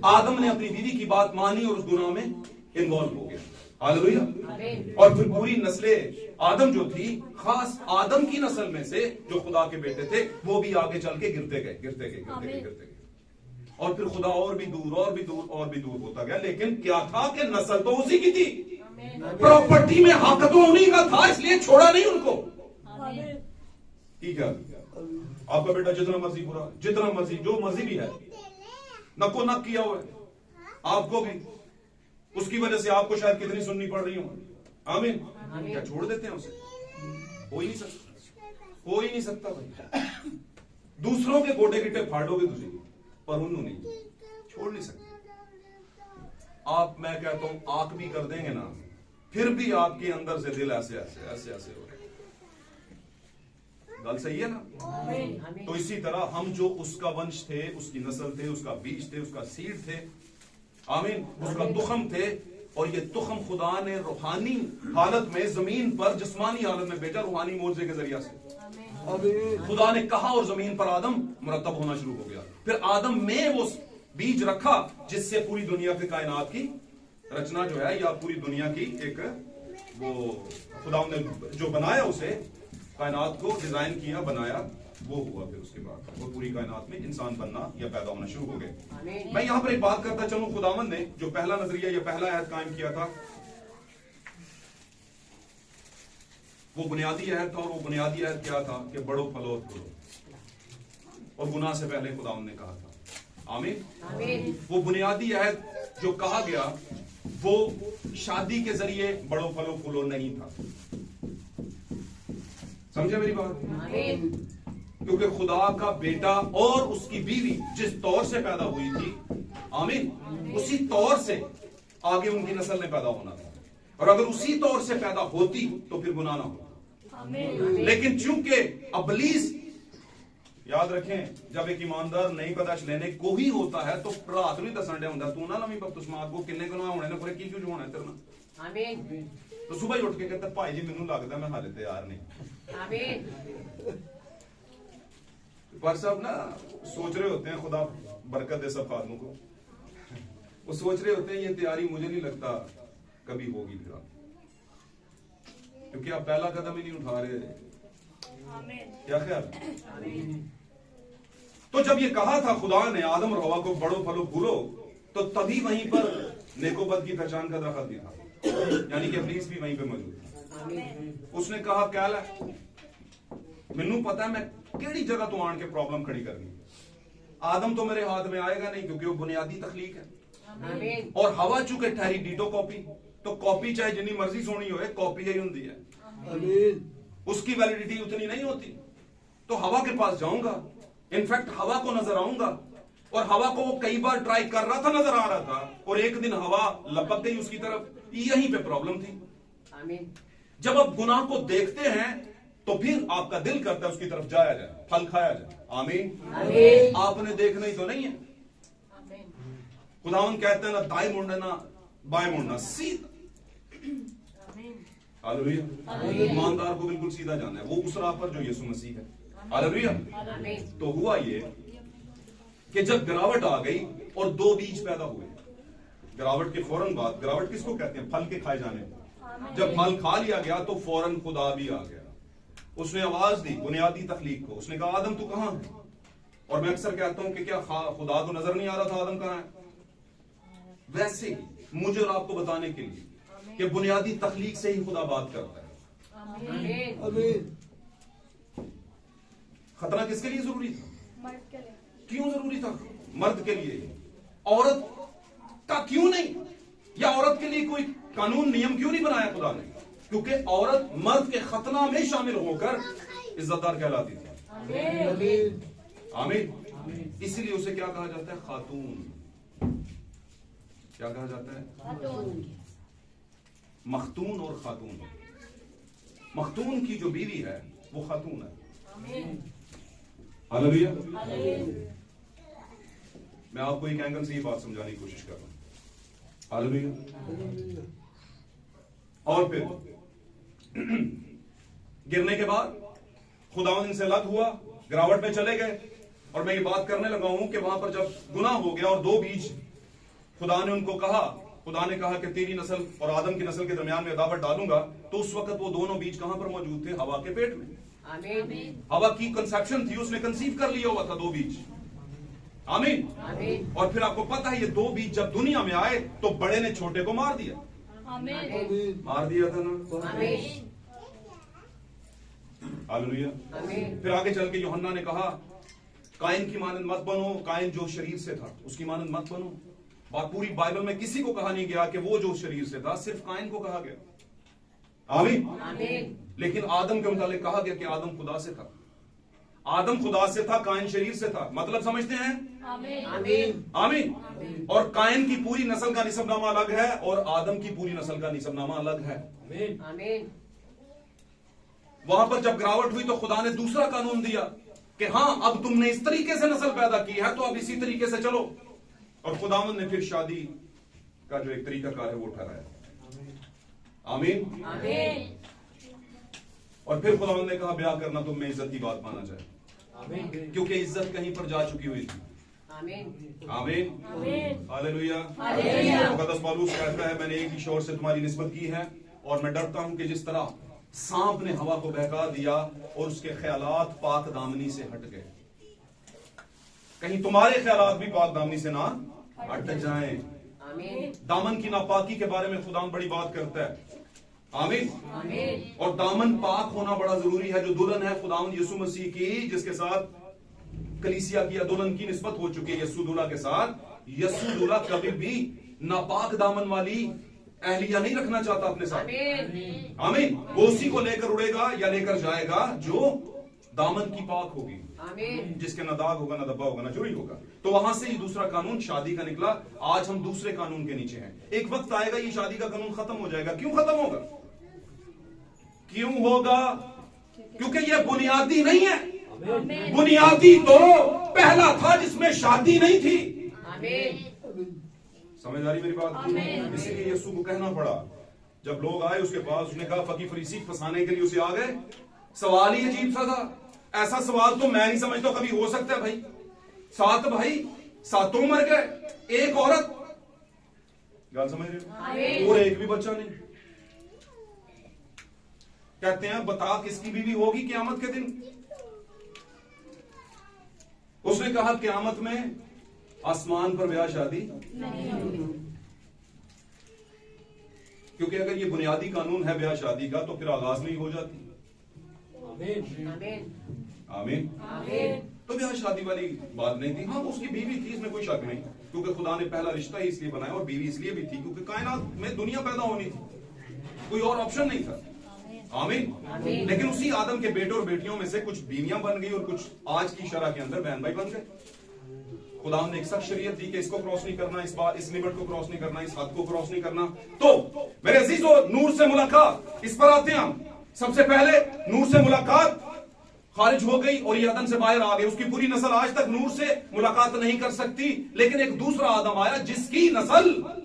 आदम ने अपनी बीवी की बात मानी और उस गुनाह में इन्वॉल्व हो गया। हालेलुया। और फिर पूरी नस्ले आदम जो थी, खास आदम की नस्ल में से जो खुदा के बेटे थे, वो भी आगे चल के गिरते गए। और फिर खुदा और भी दूर होता गया। लेकिन क्या था कि नस्ल तो उसी की थी, प्रॉपर्टी में हक तो उन्हीं का था, इसलिए छोड़ा नहीं उनको। ठीक है, आपका बेटा जितना मर्जी बुरा, जितना मर्जी, जो मर्जी भी है, नको नक किया हुआ है, आपको भी उसकी वजह से आपको शायद कितनी सुननी पड़ रही हो। आमीन। क्या छोड़ देते हैं उसे? हो ही नहीं सकता भाई। दूसरों के गोडे गिट्टे फाड़ोगे तुझे, पर उन्होंने नहीं, छोड़ नहीं सकते आप। मैं कहता हूं आंख भी कर देंगे ना, फिर भी आपके अंदर से दिल ऐसे हो रहे। गल सही है ना? तो इसी तरह हम जो उसका वंश थे, उसकी नस्ल थे, उसका बीज थे, उसका सीड थे, आमीन, उसका तुखम थे, और ये तुखम खुदा ने रूहानी हालत में जमीन पर जिस्मानी हालत में भेजा, रूहानी मोर्चे के जरिया से। खुदा ने कहा और जमीन पर आदम मुरतब होना शुरू हो गया। फिर आदम में वो बीज रखा जिससे पूरी दुनिया के कायनात की रचना जो है, या पूरी दुनिया की एक वो खुदा ने जो बनाया, उसे कायनात को डिजाइन किया, बनाया, वो हुआ। फिर उसके बाद वो पूरी कायनात में इंसान बनना या पैदा होना शुरू हो गए। मैं यहां पर एक बात करता चलूं, खुदावंद ने जो पहला नजरिया या पहला अहद कायम किया था, वो बुनियादी अहद था। और वो बुनियादी अहद क्या था कि बढ़ो फलो फूलो, और गुनाह से पहले खुदावंद ने कहा था। आमीन। वो बुनियादी अहद जो कहा गया, वो शादी के जरिए बढ़ो फलो फूलो नहीं था। समझे मेरी बात? क्योंकि खुदा का बेटा और उसकी बीवी जिस तौर से पैदा हुई थी, आमीन, उसी तौर से आगे उनकी नस्ल ने पैदा होना था। और अगर उसी तौर से पैदा होती तो फिर गुनाह ना होता। लेकिन चूंकि अबलीस, याद रखें, जब एक ईमानदार नई पैदाश लेने को ही होता है तो रात नहीं दसन डे होता, तू ना लमी बपतिस्मा को किन्ने गुनाह होने ने, पूरे की क्यों होना है तेरे ना। आमीन। तो सुबह ही उठ के कहता, भाई जी मैनू लगता मैं हाले तैयार नहीं। आमीन। पर सब ना सोच रहे होते हैं, खुदा बरकत दे सब आदमों को, वो सोच रहे होते हैं ये तैयारी मुझे नहीं लगता कभी होगी फिर, क्योंकि आप पहला कदम ही नहीं उठा रहे। क्या ख्याल? तो जब ये कहा था खुदा ने आदम और हवा को बढ़ो फलो फूलो, तो तभी वहीं पर नेकोबद की पहचान का दरख्त भी था, यानी कि इब्लीस भी वहीं पे मौजूद था। उसने कहा क्या है, मैनू पता है मैं केड़ी जगह तो आन के प्रॉब्लम खड़ी करनी। आदम तो मेरे हाथ में आएगा नहीं, क्योंकि वो बुनियादी तखलीक है। और हवा चूंकि ठहरी डीटो कॉपी, तो कॉपी चाहे जितनी मर्जी सोनी हो, कॉपी ही होती है, उसकी वैलिडिटी उतनी नहीं होती। तो हवा के पास जाऊंगा, इनफैक्ट हवा को नजर आऊंगा, और हवा को वो कई बार ट्राई कर रहा था, नजर आ रहा था, और एक दिन हवा लपक गई उसकी तरफ। यहीं पे प्रॉब्लम थी। जब आप गुनाह को देखते हैं तो फिर आपका दिल करता है उसकी तरफ जाया जाए, फल खाया जाए। आमीन। आपने देखना ही तो नहीं है। खुदावन कहते हैं ना दाएं मुड़ना ना बाएं मुड़ना, सीधा। हालेलुया। ईमानदार को बिल्कुल सीधा जाना है, वो उस राह पर जो यीशु मसीह है। हालेलुया। तो हुआ ये कि जब गिरावट आ गई और दो बीज पैदा हुए, गिरावट के फौरन बाद, गिरावट किसको कहते हैं? फल के खाए जाने। जब फल खा लिया गया तो फौरन खुदा भी आ गया। उसने आवाज दी बुनियादी तखलीक को, उसने कहा आदम तू कहां है? और मैं अक्सर कहता हूं कि क्या खुदा को नजर नहीं आ रहा था आदम कहां है? वैसे ही मुझे और आपको बताने के लिए कि बुनियादी तखलीक से ही खुदा बात करता है। आमीन। खतना किसके लिए जरूरी था? मर्द के लिए। क्यों जरूरी था? मर्द के लिए। औरत का क्यों नहीं? या औरत के लिए कोई कानून नियम क्यों नहीं बनाया खुदा ने? क्योंकि औरत मर्द के खतना में शामिल होकर इज्जतदार कहलाती थी। आमीन। आमीन। इसीलिए उसे क्या कहा जाता है? खातून। क्या कहा जाता है? मखतून और खातून। मखतून की जो बीवी है वो खातून है। हालेलुया। मैं आपको एक एंगल से ये बात समझाने की कोशिश कर रहा हूं। हालेलुया। और फिर गिरने के बाद खुदावंद इनसे अलग हुआ, गिरावट में चले गए, और मैं ये बात करने लगा हूं कि वहां पर जब गुनाह हो गया और दो बीज खुदा ने उनको कहा, खुदा ने कहा कि तेरी नस्ल और आदम की नस्ल के दरमियान में अदावत डालूंगा, तो उस वक्त वो दोनों बीज कहां पर मौजूद थे? हवा के पेट में। हवा की कंसेप्शन थी, उसने कंसीव कर लिया हुआ था दो बीज। आमीन। और फिर आपको पता है ये दो बीज जब दुनिया में आए तो बड़े ने छोटे को मार दिया। मार दिया था ना? हालेलुया। फिर आगे चल के यूहन्ना ने कहा कायन की मानंद मत बनो, कायन जो शरीर से था उसकी मानंद मत बनो। बात पूरी बाइबल में किसी को कहा नहीं गया कि वो जो शरीर से था, सिर्फ कायन को कहा गया। आमीन। लेकिन आदम के मुताबिक कहा गया कि आदम खुदा से था। आदम खुदा से था, कायन शरीर से था। मतलब समझते हैं? आमीन। आमीन। और कायन की पूरी नस्ल का निसबनामा अलग है और आदम की पूरी नस्ल का निसबनामा अलग है। आमीन। वहां पर जब गिरावट हुई तो खुदा ने दूसरा कानून दिया कि हाँ, अब तुमने इस तरीके से नस्ल पैदा की है तो अब इसी तरीके से चलो। और खुदावंद ने फिर शादी का जो एक तरीकाकार है वो ठहराया। आमीन। आमीन। और फिर खुदावंद ने कहा ब्याह करना तुम में इज्जत की बात माना जाए, क्योंकि इज्जत कहीं पर जा चुकी हुई थी। आमीन। आमीन। हालेलुया। हालेलुया। मुकद्दस पौलुस कहता है मैंने एक ही शोर से तुम्हारी निस्बत की है, और मैं डरता हूं कि जिस तरह सांप ने हवा को बहका दिया और उसके ख्यालात पाक दामनी से हट गए, कहीं तुम्हारे ख्यालात भी पाक दामनी से ना हट जाएं। आमीन। दामन की नापाकी के बारे में खुदा बड़ी बात करता है। आमीन। आमीन। और दामन पाक होना बड़ा जरूरी है। जो दुल्हन है खुदावंद यीशु मसीह की, जिसके साथ कलीसिया की या दुल्हन की निस्बत हो चुकी है यस्सु दूल्हा के साथ, यस्सु दूल्हा कभी भी नापाक दामन वाली अहलिया नहीं रखना चाहता अपने साथ। आमीन। आमीन। वो उसी को लेकर उड़ेगा या लेकर जाएगा जो दामन की पाक होगी, आमीन। जिसके ना दाग होगा, ना धब्बा होगा, ना चोरी होगा। तो वहां से ही दूसरा कानून शादी का निकला। आज हम दूसरे कानून के नीचे हैं। एक वक्त आएगा ये शादी का कानून खत्म हो जाएगा। क्यों खत्म होगा? क्यों होगा? क्योंकि ये बुनियादी नहीं है। बुनियादी तो पहला था जिसमें शादी नहीं थी। आमीन। समझ आ रही मेरी बात? इसीलिए यीशु को कहना पड़ा, जब लोग आए उसके पास, उसने कहा फकी फरीसी फंसाने के लिए उसे आ गए। सवाल ही अजीब सा था। ऐसा सवाल तो मैं नहीं समझता कभी हो सकता है। भाई 7 भाई, 7 मर गए, एक औरत, गल समझ रहे हो, और एक भी बच्चा नहीं। कहते हैं बता किसकी बीवी होगी क़यामत के दिन? उसने कहा क़यामत में आसमान पर ब्याह शादी नहीं होगी, क्योंकि अगर ये बुनियादी कानून है ब्याह शादी का तो फिर आगाज नहीं हो जाती। आमीन। आमीन। आमीन। तो ब्याह शादी वाली बात नहीं थी। हाँ, उसकी बीवी थी, इसमें कोई शक नहीं, क्योंकि खुदा ने पहला रिश्ता ही इसलिए बनाया, और बीवी इसलिए भी थी क्योंकि कायनात में दुनिया पैदा होनी थी, कोई और ऑप्शन नहीं था। आमीन। लेकिन उसी आदम के बेटे और बेटियों में से कुछ बीवियां बन गई और कुछ आज की शरह के अंदर बहन भाई बन गए। खुदा ने एक सख्त शरीयत दी कि इसको क्रॉस नहीं करना, इस बार इस लिमिट को क्रॉस नहीं करना, इस हद को क्रॉस नहीं करना। तो मेरे अजीजों, नूर से मुलाकात, इस पर आते हैं हम। सबसे पहले नूर से मुलाकात खारिज हो गई और ये अदन से बाहर आ गई। उसकी पूरी नस्ल आज तक नूर से मुलाकात नहीं कर सकती, लेकिन एक दूसरा आदम आया जिसकी नस्ल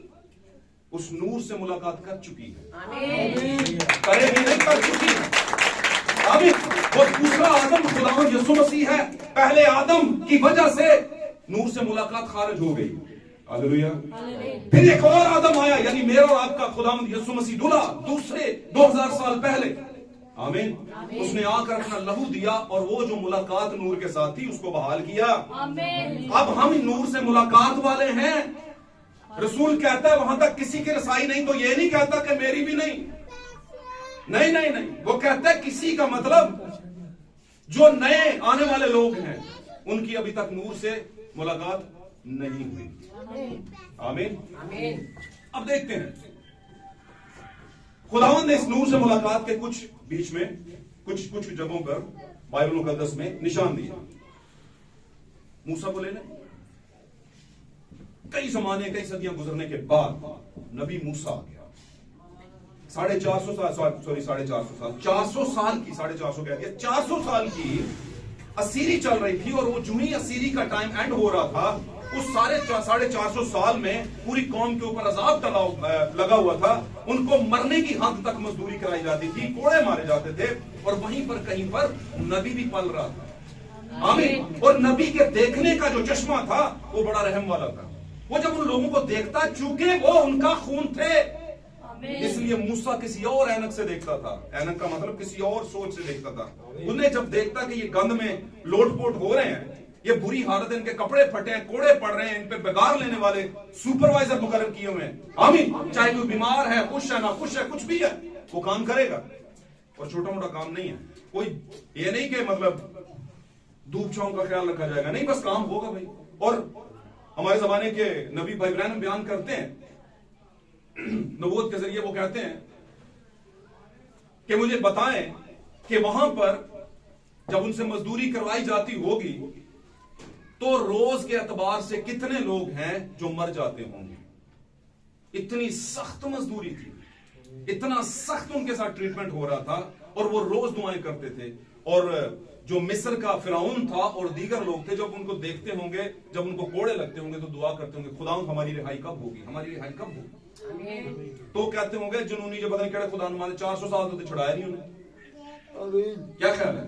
उस नूर से मुलाकात कर चुकी है। आमीन। करेगी नहीं, कर चुकी है। आमीन। वो दूसरा आदम खुदावंद यीशु मसीह है। पहले आदम की वजह से नूर से मुलाकात खारिज हो गई। हालेलुया। फिर एक और आदम आया, यानी मेरा और आपका खुदावंद यीशु मसीह दूल्हा, दूसरे 2000 साल पहले। आमीन। उसने आकर अपना लहू दिया और वो जो मुलाकात नूर के साथ थी उसको बहाल किया। आमीन। अब हम नूर से मुलाकात वाले हैं रसूल कहता है वहां तक किसी की रसाई नहीं, तो ये नहीं कहता कि मेरी भी नहीं, नहीं नहीं नहीं, वो कहता है किसी का मतलब जो नए आने वाले लोग हैं उनकी अभी तक नूर से मुलाकात नहीं हुई। आमीन। अब देखते हैं खुदावंद ने इस नूर से मुलाकात के कुछ बीच में कुछ जगहों पर बाइबल मुकद्दस में निशान दिए। मूसा को ले लें, कई जमाने कई सदियां गुजरने के बाद नबी मूसा आ गया। 450 साल, सॉरी 450 साल, 400 साल की, 450 कह दिया, 400 साल की असीरी चल रही थी। और वो जो ही असीरी का टाइम एंड हो रहा था, उस 450 साल में पूरी कौम के ऊपर अजाब लगा हुआ था। उनको मरने की हद तक मजदूरी कराई जाती थी, कोड़े मारे जाते थे, और वहीं पर कहीं पर नबी भी पल रहा था। आमीन। और नबी के देखने का जो चश्मा था वो बड़ा रहम वाला था। वो जब उन लोगों को देखता, चूंकि वो उनका खून थे, इसलिए मूसा किसी और ऐनक से देखता था। ऐनक का मतलब किसी और सोच से देखता था। उन्हें जब देखता कि ये गंद में लोटपोट हो रहे हैं, ये बुरी हालत है, इनके कपड़े फटे हैं, कोड़े पड़ रहे हैं, इन पे बिगाड़ लेने वाले सुपरवाइजर मुकर्रर किए हुए हैं। आमीन। चाहे कोई बीमार है, खुश है, ना खुश है, कुछ भी है, वो काम करेगा। और छोटा मोटा काम नहीं है, कोई ये नहीं कि मतलब धूप छांव का ख्याल रखा जाएगा, नहीं, बस काम होगा भाई। और हमारे जमाने के नबी भाई इब्राहिम बयान करते हैं नबूवत के जरिए, वो कहते हैं कि मुझे बताएं कि वहां पर जब उनसे मजदूरी करवाई जाती होगी तो रोज के एतबार से कितने लोग हैं जो मर जाते होंगे। इतनी सख्त मजदूरी थी, इतना सख्त उनके साथ ट्रीटमेंट हो रहा था, और वो रोज दुआएं करते थे। और जो मिस्र का फिरौन था और दीगर लोग थे, जब उनको देखते होंगे, जब उनको कोड़े लगते होंगे, तो दुआ करते होंगे, खुदा हमारी रिहाई कब होगी, हमारी रिहाई कब होगी। तो कहते होंगे जुनूनी जो पता नहीं क्या खुदा नुमान 400 साल तो छुड़ाया नहीं उन्हें। क्या ख्याल है?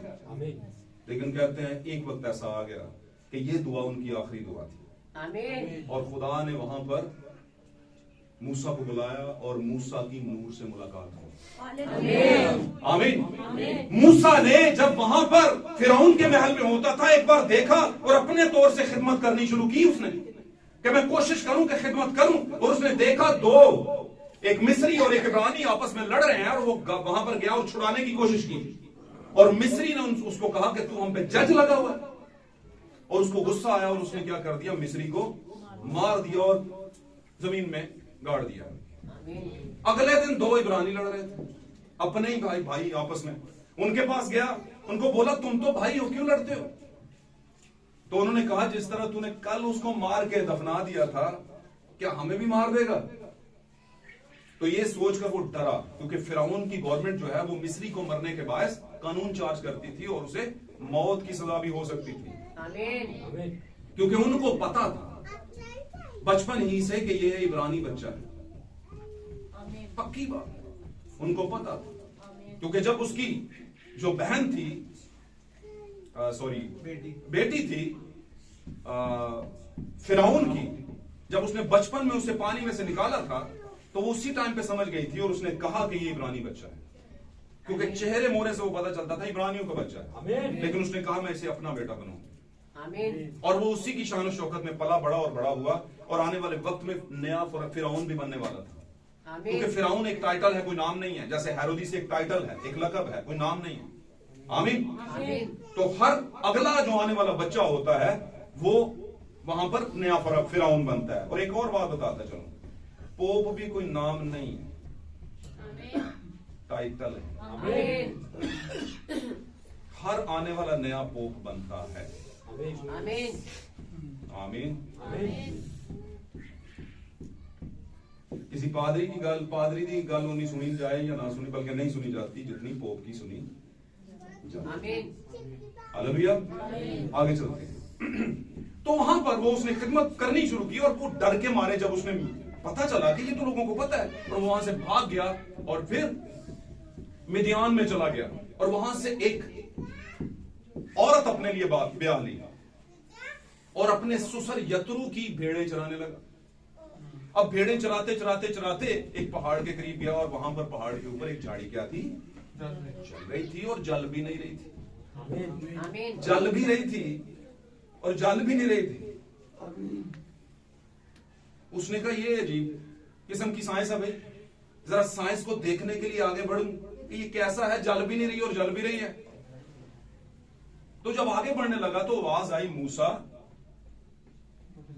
लेकिन कहते हैं एक वक्त ऐसा आ गया कि ये दुआ उनकी आखिरी दुआ थी, और खुदा ने वहां पर मूसा को बुलाया और मूसा की नूर से मुलाकात हुई। आमीन। मूसा ने जब वहां पर फिरौन के महल में होता था, एक बार देखा और अपने तौर से खिदमत करनी शुरू की उसने, कि मैं कोशिश करूं कि खिदमत करूं। और उसने देखा दो, एक मिस्री और एक इब्रानी आपस में लड़ रहे हैं, और वो वहां पर गया और छुड़ाने की कोशिश की। और मिस्री ने उसको कहा कि तू हम पे जज लगा हुआ है, और उसको गुस्सा आया और उसने क्या कर दिया, मिस्री को मार दिया और जमीन में गाड़ दिया। अगले दिन दो इब्रानी लड़ रहे थे, अपने ही भाई आपस में। उनके पास गया, उनको बोला तुम तो भाई हो, क्यों लड़ते हो? तो उन्होंने कहा जिस तरह तूने कल उसको मार के दफना दिया था, क्या हमें भी मार देगा? तो ये सोचकर वो डरा, क्योंकि फिरौन की गवर्नमेंट जो है वो मिस्री को मरने के बायस कानून चार्ज करती थी, और उसे मौत की सजा भी हो सकती थी। क्योंकि उनको पता था बचपन ही से कि ये इब्रानी बच्चा है, पक्की बात उनको पता था। क्योंकि जब उसकी जो बहन थी, सॉरी बेटी थी फिरौन की, जब उसने बचपन में उसे पानी में से निकाला था, तो वो उसी टाइम पे समझ गई थी, और उसने कहा कि ये इब्रानी बच्चा है, क्योंकि चेहरे मोहरे से वो पता चलता था इब्रानियों का बच्चा है। लेकिन उसने कहा मैं इसे अपना बेटा बनाऊंगा, और वो उसी की शान शौकत में पला बड़ा और बड़ा हुआ, और आने वाले वक्त में नया फिरौन भी बनने वाला था। क्योंकि फिरौन एक टाइटल है, कोई नाम नहीं है, जैसे हेरोदिस एक टाइटल है, एक लकब है, कोई नाम नहीं है। आमीन। तो हर अगला जो आने वाला बच्चा होता है वो वहां पर नया फिरौन बनता है। और एक और बात बताता चलो, पोप भी कोई नाम नहीं है, टाइटल है। हर आने वाला नया पोप बनता है। आमीन। किसी पादरी की गल नहीं सुनी जाए या ना सुनी, बल्कि नहीं सुनी जाती जितनी पोप की सुनी जाती। हालेलुया। आगे चलते हैं। तो वहां पर वो उसने खिदमत करनी शुरू की, और वो डर के मारे जब उसने पता चला कि ये तो लोगों को पता है, और वहां से भाग गया और फिर मिदियान में चला गया, और वहां से एक औरत अपने लिए ब्याह ली और अपने ससुर यत्रू की भेड़ें चराने लगा। अब भेड़ें चराते चराते चराते एक पहाड़ के करीब गया, और वहां पर पहाड़ के ऊपर एक झाड़ी क्या थी, चल रही थी, और जल भी नहीं रही थी। जल भी रही थी और जल भी नहीं रही थी। उसने कहा ये अजीब किस्म की साइंस है भाई, जरा साइंस को देखने के लिए आगे बढ़ूं कि ये कैसा है, जल भी नहीं रही और जल भी रही है। तो जब आगे बढ़ने लगा तो आवाज आई, मूसा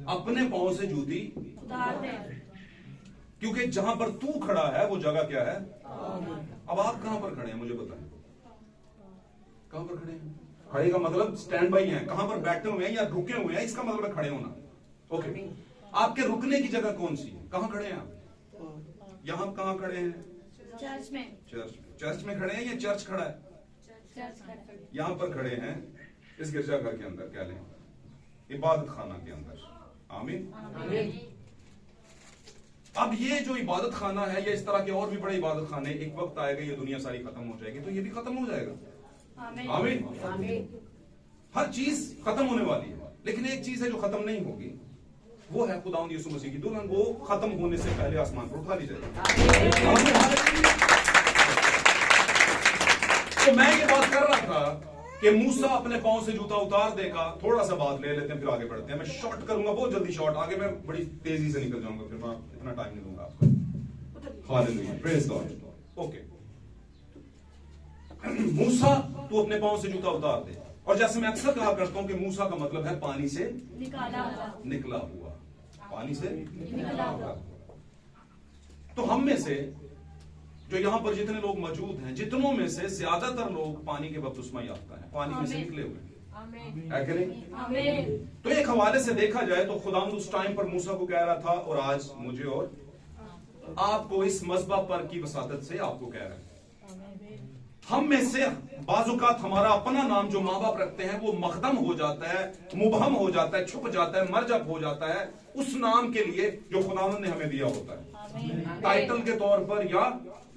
अपने पांव से जूती उतार दे। क्योंकि जहां पर तू खड़ा है वो जगह क्या है। अब आप कहां पर खड़े हैं मुझे बताएं, कहां पर खड़े हैं? खड़े का मतलब स्टैंड बाई है, कहां पर बैठे हुए हैं या रुके हुए हैं, इसका मतलब है खड़े होना। ओके, आपके रुकने की जगह कौन सी है? कहां खड़े हैं आप? यहां कहां खड़े हैं? चर्च में। चर्च में खड़े हैं या चर्च खड़ा है? चर्च खड़ा। यहां पर खड़े हैं इस गिरजाघर के अंदर, क्या लें, इबादत खाना के अंदर। आमीन। आमीन। अब ये जो इबादत खाना है या इस तरह के और भी बड़े इबादत खाने, एक वक्त आएगा ये दुनिया सारी खत्म हो जाएगी तो ये भी खत्म हो जाएगा। आमीन। आमीन। आमीन। हर चीज खत्म होने वाली है, लेकिन एक चीज है जो खत्म नहीं होगी, वो है खुदावंद यीशु मसीह की दुल्हन। वो खत्म होने से पहले आसमान पर उठा ली जाएगी। तो मैं ये बात कर रहा था कि मूसा अपने पांव से जूता उतार देगा। थोड़ा सा बात ले लेते हैं फिर आगे बढ़ते हैं। मैं शॉर्ट करूंगा, बहुत जल्दी शॉर्ट, आगे मैं बड़ी तेजी से निकल जाऊंगा, फिर मैं इतना टाइम नहीं दूंगा आपको। Hallelujah, praise God. ओके, मूसा तू अपने पांव से जूता उतार दे। और जैसे मैं अक्सर कहा करता हूं कि मूसा का मतलब है पानी से निकाला हुआ। निकला हुआ, पानी से निकला हुआ। तो हम में से जो यहां पर जितने लोग मौजूद हैं, जितनों में से ज्यादातर लोग पानी के बपतिस्मा याफ्ता हैं, पानी में से निकले हुए हैं, आमीन। है कि नहीं? आमीन। तो एक हवाले से देखा जाए तो खुदावंद उस टाइम पर मूसा को कह रहा था और आज मुझे और आपको इस मज़बा पर की वसातत से आपको कह रहा है। हम में से बाजुकात हमारा अपना नाम जो माँ बाप रखते हैं वो मखदम हो जाता है, मुबहम हो जाता है, छुप जाता है, मरजब हो जाता है उस नाम के लिए जो खुदावंद ने हमें दिया होता है, टाइटल के तौर पर या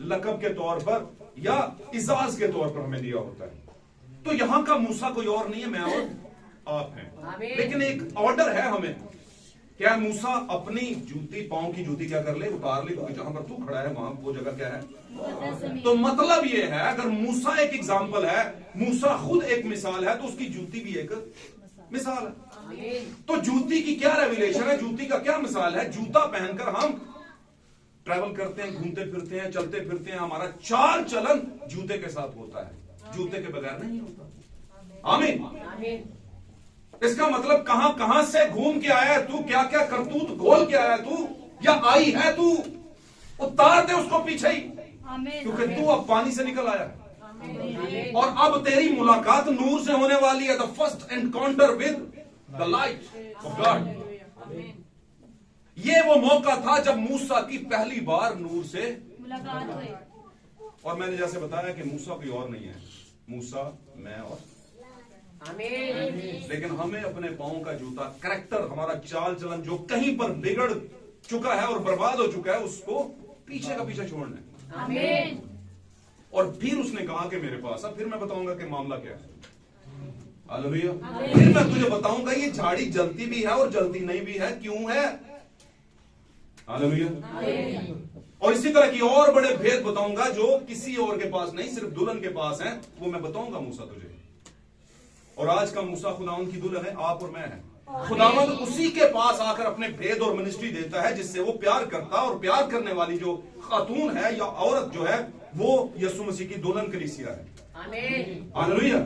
लकब के तौर पर या इजाज के तौर पर हमें दिया होता है। तो यहां का मूसा कोई और नहीं है, मैं और आप हैं। लेकिन एक ऑर्डर है हमें, क्या मूसा अपनी जूती, पांव की जूती क्या कर ले, उतार ले, क्योंकि जहां पर तू खड़ा है वहां वो जगह क्या है। तो मतलब ये है, अगर मूसा एक एग्जाम्पल है, मूसा खुद एक मिसाल है, तो उसकी जूती भी एक मिसाल है। तो जूती की क्या रेवलेशन है, जूती का क्या मिसाल है? जूता पहनकर हम ट्रैवल करते हैं, घूमते फिरते हैं, चलते फिरते हैं, हमारा चाल चलन जूते के साथ होता है, जूते के बगैर नहीं होता। आमीन। इसका मतलब कहां कहां से घूम के आया है तू, क्या क्या करतूत घोल के आया तू या आई है तू, उतार दे उसको पीछे ही, क्योंकि तू अब पानी से निकल आया है और अब तेरी मुलाकात नूर से होने वाली है। The first encounter with the light of God. ये वो मौका था जब मूसा की पहली बार नूर से मुलाकात हुई। और मैंने जैसे बताया कि मूसा कोई और नहीं है, मूसा मैं और आमीन। लेकिन हमें अपने पांव का जूता, करैक्टर, हमारा चाल चलन जो कहीं पर बिगड़ चुका है और बर्बाद हो चुका है, उसको पीछे का पीछे छोड़ना है। आमीन। और फिर उसने कहा कि मेरे पास, अब फिर मैं बताऊंगा कि मामला क्या है। हालेलुया। फिर मैं तुझे बताऊंगा ये झाड़ी जलती भी है और जलती नहीं भी है, क्यों है। हालेलुया। और इसी तरह की और बड़े भेद बताऊंगा जो किसी और के पास नहीं, सिर्फ दुल्हन के पास है, वो मैं बताऊंगा मूसा तुझे। और आज का मूसा खुदावंद की दुल्हन है, आप और मैं है। खुदावंद उसी के पास आकर अपने भेद और मिनिस्ट्री देता है जिससे वो प्यार करता है, और प्यार करने वाली जो खातून है या औरत जो है वो यीशु मसीह की दुल्हन कलीसिया है। आमीन। हालेलुया।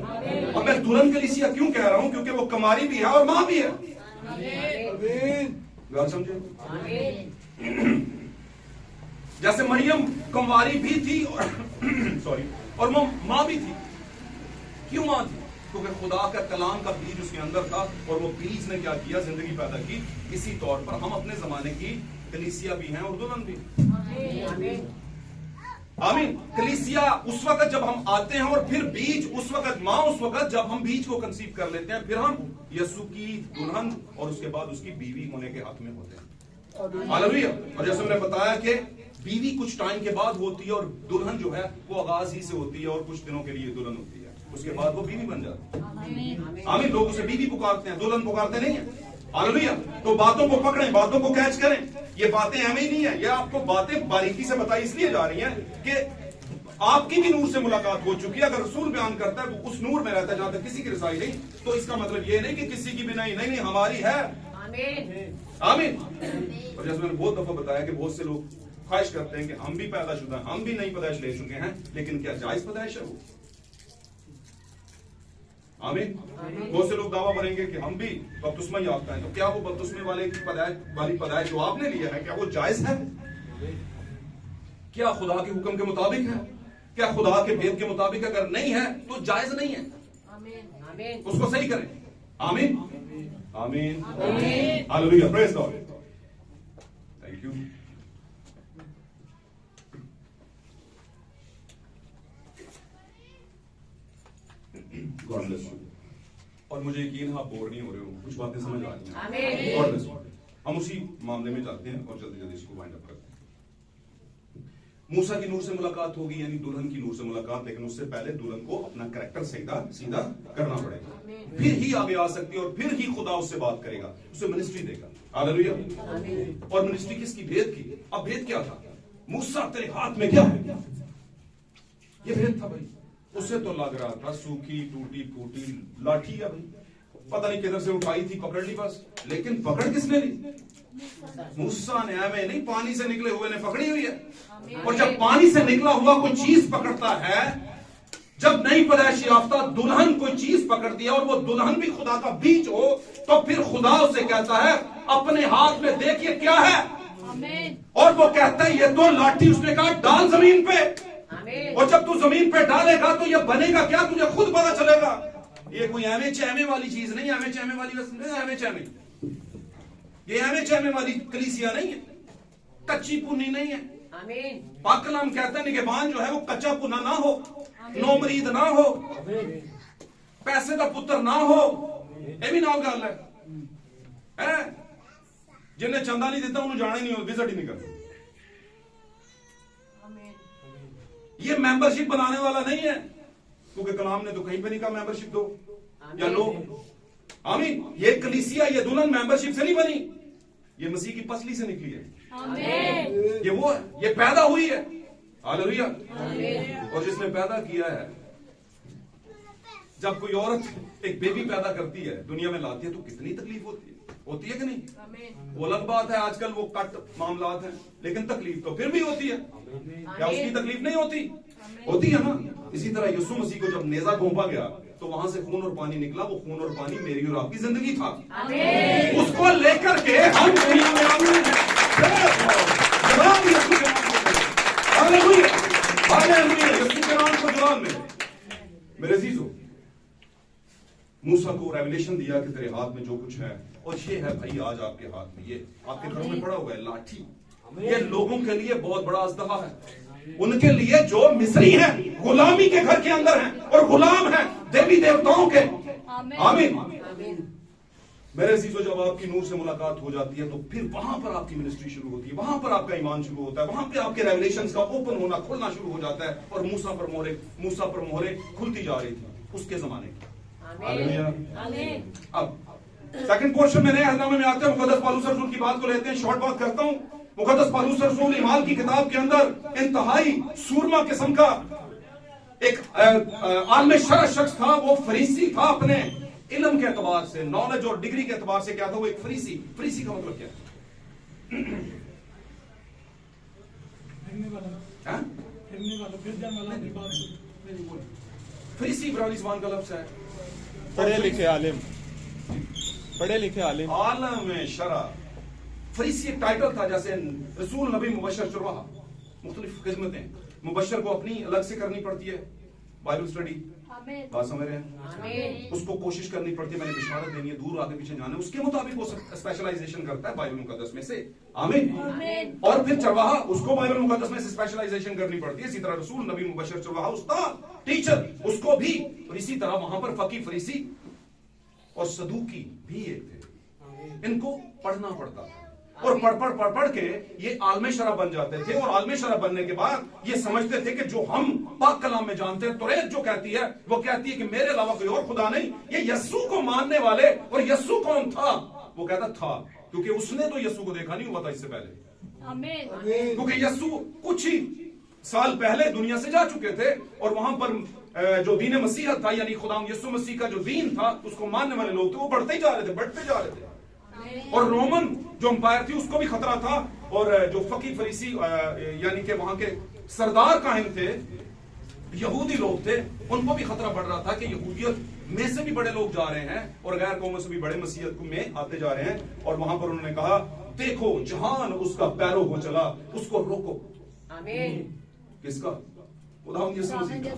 अब मैं दुल्हन कलीसिया क्यों कह रहा हूं, क्योंकि वो कुमारी भी है और मां भी है। बात समझे। जैसे मरियम कुंवारी भी थी और सॉरी, और वो मां भी थी। क्यों मां थी? क्योंकि खुदा का कलाम का बीज उसके अंदर था और वो बीज ने क्या किया, जिंदगी पैदा की। इसी तौर पर हम अपने जमाने की कलीसिया भी हैं और दुल्हन भी। आमीन। कलीसिया उस वक्त जब हम आते हैं, और फिर बीज उस वक्त, मां उस वक्त जब हम बीज को कंसीव कर लेते हैं, फिर हम यीशु की दुल्हन और उसके बाद उसकी बीवी होने के हक में होते हैं। हालेलुया। और जैसे मैंने बताया कि बीवी कुछ टाइम के बाद होती है और दुल्हन जो है वो आगाज ही से होती है और कुछ दिनों के लिए दुल्हन होती है, उसके बाद वो बीवी बन जाती है। आमीन। लोग उसे बीवी पुकारते हैं, दुल्हन पुकारते नहीं है। हालेलुया। तो बातों को पकड़ें, बातों को कैच करें। ये बातें हमें ही नहीं है, ये आपको बातें बारीकी से बताई इसलिए जा रही हैं कि आपकी भी नूर से मुलाकात हो चुकी है। अगर रसूल बयान करता है वो उस नूर में रहता है जहां तक किसी की रसाई नहीं, तो इसका मतलब ये नहीं कि किसी की भी नहीं, हमारी है। आमीन। और जैसे मैंने बहुत दफा बताया कि बहुत से लोग ख्वाहिश करते हैं कि हम भी पैदाशुदा हैं, हम भी नई पैदाइश ले चुके हैं, लेकिन क्या जायज पैदाइश है वो? आमीन। बहुत से लोग दावा करेंगे कि हम भी बपतिस्मा याफ्ता हैं, तो क्या वो बपतिस्मे वाली पैदाइश जो आपने लिया है, क्या वो जायज है? क्या खुदा के हुक्म के मुताबिक है? क्या खुदा के भेद के मुताबिक? अगर नहीं है तो जायज नहीं है, उसको सही करें। आमीन आमीन hallelujah, praise God, thank you. God bless you. और मुझे यकीन है आप बोर नहीं हो रहे हो, कुछ बातें समझ आ रही हैं। God bless you. हम उसी मामले में जाते हैं और जल्दी जल्दी इसको वाइंड अप करते हैं। मूसा की नूर से मुलाकात होगी, यानी दुल्हन की नूर से मुलाकात, लेकिन उससे पहले दुल्हन को अपना कैरेक्टर सीधा करना पड़ेगा, फिर ही आगे आ सकती है और फिर ही खुदा उससे बात करेगा, उसे मिनिस्ट्री देगा। हालेलुया। और मिनिस्ट्री किसकी? भेद की। अब भेद क्या था? मूसा तेरे हाथ में क्या है? ये भेद था भाई। उसे तो लग रहा था सूखी टूटी फूटी लाठी है भाई, पता नहीं किधर से उठाई थी, पकड़ ली बस। लेकिन पकड़ किसने ली? मूसा ने, हमें नहीं, पानी से निकले हुए ने पकड़ी हुई है। और जब पानी से निकला हुआ कोई चीज पकड़ता है, जब नई पैदाइश याफ्ता दुल्हन कोई चीज पकड़ दिया और वो दुल्हन भी खुदा का बीज हो, तो फिर खुदा उसे कहता है अपने हाथ में देखिए क्या है। और वो कहता है ये तो लाठी, उसने कहा डाल जमीन पे। और जब तू जमीन पे डालेगा तो ये बनेगा क्या, तुझे खुद पता चलेगा। ये कोई एमे चैमे वाली चीज नहीं, एमे चैमे वाली एमे चैमे, ये एमे चैमे वाली कलीसिया नहीं है, कच्ची पुन्नी नहीं है। पाक कलाम कहता है निगहबान जो है वो कच्चा पुना ना हो, नौमरीद ना हो, पैसे का पुत्र ना हो, ये भी ना गल है। जिन्हें चंदा नहीं दिता उन्हें जाना ही नहीं, विजिट ही नहीं करता। ये मेंबरशिप बनाने वाला नहीं है, क्योंकि कलाम ने तो कहीं पे नहीं कहा मेंबरशिप दो या लो। आमीन। ये कलीसिया, ये दुल्हन मेंबरशिप से नहीं बनी, ये मसीह की पसली से निकली है। ये वो है, ये पैदा हुई है। हालेलुया। और जिसने पैदा किया है, जब कोई औरत एक बेबी पैदा करती है, दुनिया में लाती है, तो कितनी तकलीफ होती है कि नहीं? वो अलग बात है, आजकल वो कट मामलात हैं, लेकिन तकलीफ तो फिर भी होती है। क्या उसकी तकलीफ नहीं होती है ना? इसी तरह यीशु मसीह को जब नेजा घोंपा गया तो वहां से खून और पानी निकला, वो खून और पानी मेरी और आपकी जिंदगी था। उसको लेकर के हम दुनिया में आए हैं। हालेलुया, हालेलुया, यीशु के नाम को जवाब में। मेरे अजीजों, मूसा को रेवलेशन दिया कि तेरे हाथ में जो कुछ है, और ये है भाई आज आपके हाथ में, ये आपके घरों में पड़ा हुआ है लाठी। ये लोगों के लिए बहुत बड़ा अजदहा है, उनके लिए जो मिस्री हैं, गुलामी के घर के अंदर हैं और गुलाम हैं देवी देवताओं के। आमीन। मेरे अजीजों, जब आपकी नूर से मुलाकात हो जाती है तो फिर वहां पर आपकी मिनिस्ट्री शुरू होती है, वहां पर आपका ईमान शुरू होता है, वहां पे आपके रेवलेशंस का ओपन होना, खुलना शुरू हो जाता है। और मूसा पर मोहरें खुलती जा रही थी उसके जमाने की। अब सेकंड पोर्शन में नए अहदनामे में आते हैं, मुकद्दस पौलुस रसूल की बात को लेते हैं, शॉर्ट बात करता हूं। मुकद्दस पौलुस रसूल ईमान की किताब के अंदर इंतहाई सूरमा किस्म का एक आलम शरअ शख्स था। वो फरीसी था, अपने इल्म के एतबार से, नॉलेज और डिग्री के एतबार से क्या था, वो एक फरीसी का मतलब क्या है? फरीसी इब्रानी ज़बान का लफ्ज़ है, पढ़े लिखे आलिम आलम शरा। फरीसी एक टाइटल था, जैसे रसूल, नबी, मुबशर, शुरवा, मुख्तलिफ खिदमतें। मुबशर को अपनी अलग से करनी पड़ती है, बाइबल स्टडी, बात समझ रहे हैं? उसको कोशिश करनी पड़ती है, मैंने बिशारत देनी है, दूर आगे पीछे जाना है, उसके मुताबिक वो स्पेशलाइजेशन करता है बाइबल मुकद्दस में से। आमीन। और फिर चरवाहा, उसको बाइबल मुकद्दस में से स्पेशलाइजेशन करनी पड़ती है। इसी तरह रसूल, नबी, मुबशर, चरवाहा, उस्ताद, टीचर, उसको भी। और इसी तरह वहां पर फकी, फरीसी और सदूकी भी एक थे। इनको पढ़ना पड़ता था और पढ़ के ये आलमे शरा बन जाते थे। और आलमे शरा बनने के बाद ये समझते थे कि जो हम पाक कलाम में जानते हैं, तौरात जो कहती है, वो कहती है कि मेरे अलावा कोई और खुदा नहीं। ये यस्सु को मानने वाले, और यस्सु कौन था? वो कहता था, क्योंकि उसने तो यस्सु को देखा नहीं हुआ था इससे पहले, क्योंकि यस्सु कुछ ही साल पहले दुनिया से जा चुके थे। और वहां पर जो दीन मसीहत था, यानी खुदा यस्सु मसीह का जो दीन था, उसको मानने वाले लोग थे, वो बढ़ते ही जा रहे थे, बढ़ते जा रहे थे। और रोमन जो अंपायर थी उसको भी खतरा था, और जो फकी फरीसी यानी कि वहां के सरदार काहिन थे, यहूदी लोग थे, उनको भी खतरा बढ़ रहा था कि यहूदियत में से भी बड़े लोग जा रहे हैं और गैर कौमों से भी बड़े मसीहत में आते जा रहे हैं। और वहां पर उन्होंने कहा, देखो जहान उसका पैरो हो चला, उसको रोको। किसका? खुदावंद यीशु मसीह का।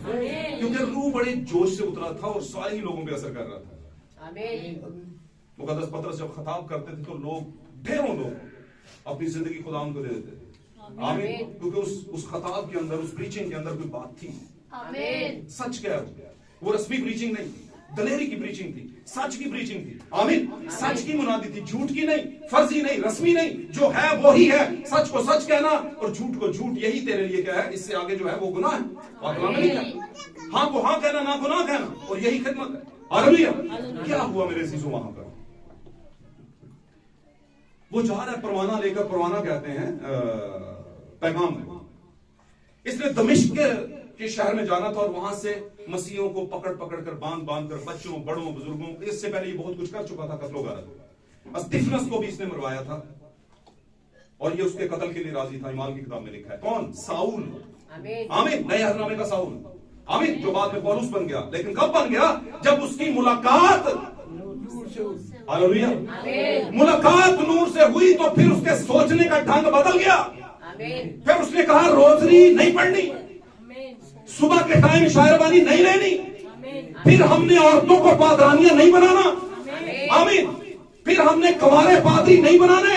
क्योंकि रूह बड़े जोश से उतरा था और सारे ही लोगों पे असर कर रहा था। मुकद्दस पतरस जब खताब करते थे तो लोग, ढेरों लोग अपनी जिंदगी खुदावंद को दे देते थे। आमीन। क्योंकि उस खताब के अंदर, उस प्रीचिंग के अंदर कोई बात थी। सच क्या है? वो रस्मी प्रीचिंग नहीं, दलेरी की प्रीचिंग थी, सच की प्रीचिंग थी। आमीन। सच की मुनादी थी, झूठ की नहीं, फर्जी नहीं, रस्मी नहीं, जो है वो ही है। सच को सच कहना और झूठ को झूठ, यही तेरे लिए क्या है? इससे आगे जो है वो गुनाह है। में नहीं कहना, हाँ को हाँ कहना, ना गुनाह कहना, और यही खिदमत है। हालेलुया। क्या हुआ मेरे अजीजों? वहां पर वो जा रहा है परवाना लेकर, परवाना कहते हैं पैगाम में। इसने दमिश्क के शहर में जाना था और वहां से मसीहों को पकड़ पकड़ कर, बांध बांध कर, बच्चों, बड़ों, बुजुर्गों, इससे पहले ये बहुत कुछ कर चुका था, कत्लो गारत। अस्तिफनस को भी इसने मरवाया था और ये उसके कत्ल के लिए राजी था। ईमान की किताब में लिखा है। कौन? साउल। आमीन। नए अहदनामे का साउल। आमीन। जो बाद में पौलुस बन गया। लेकिन कब बन गया? जब उसकी मुलाकात, हालेलुया, मुलाकात नूर से हुई तो फिर उसके सोचने का ढंग बदल गया। फिर उसने कहा, रोजरी नहीं पढ़नी, सुबह के टाइम शायरबानी नहीं लेनी, फिर हमने औरतों को पादरानियां नहीं बनाना। आमीन। फिर हमने कुंवारे पादरी नहीं बनाने।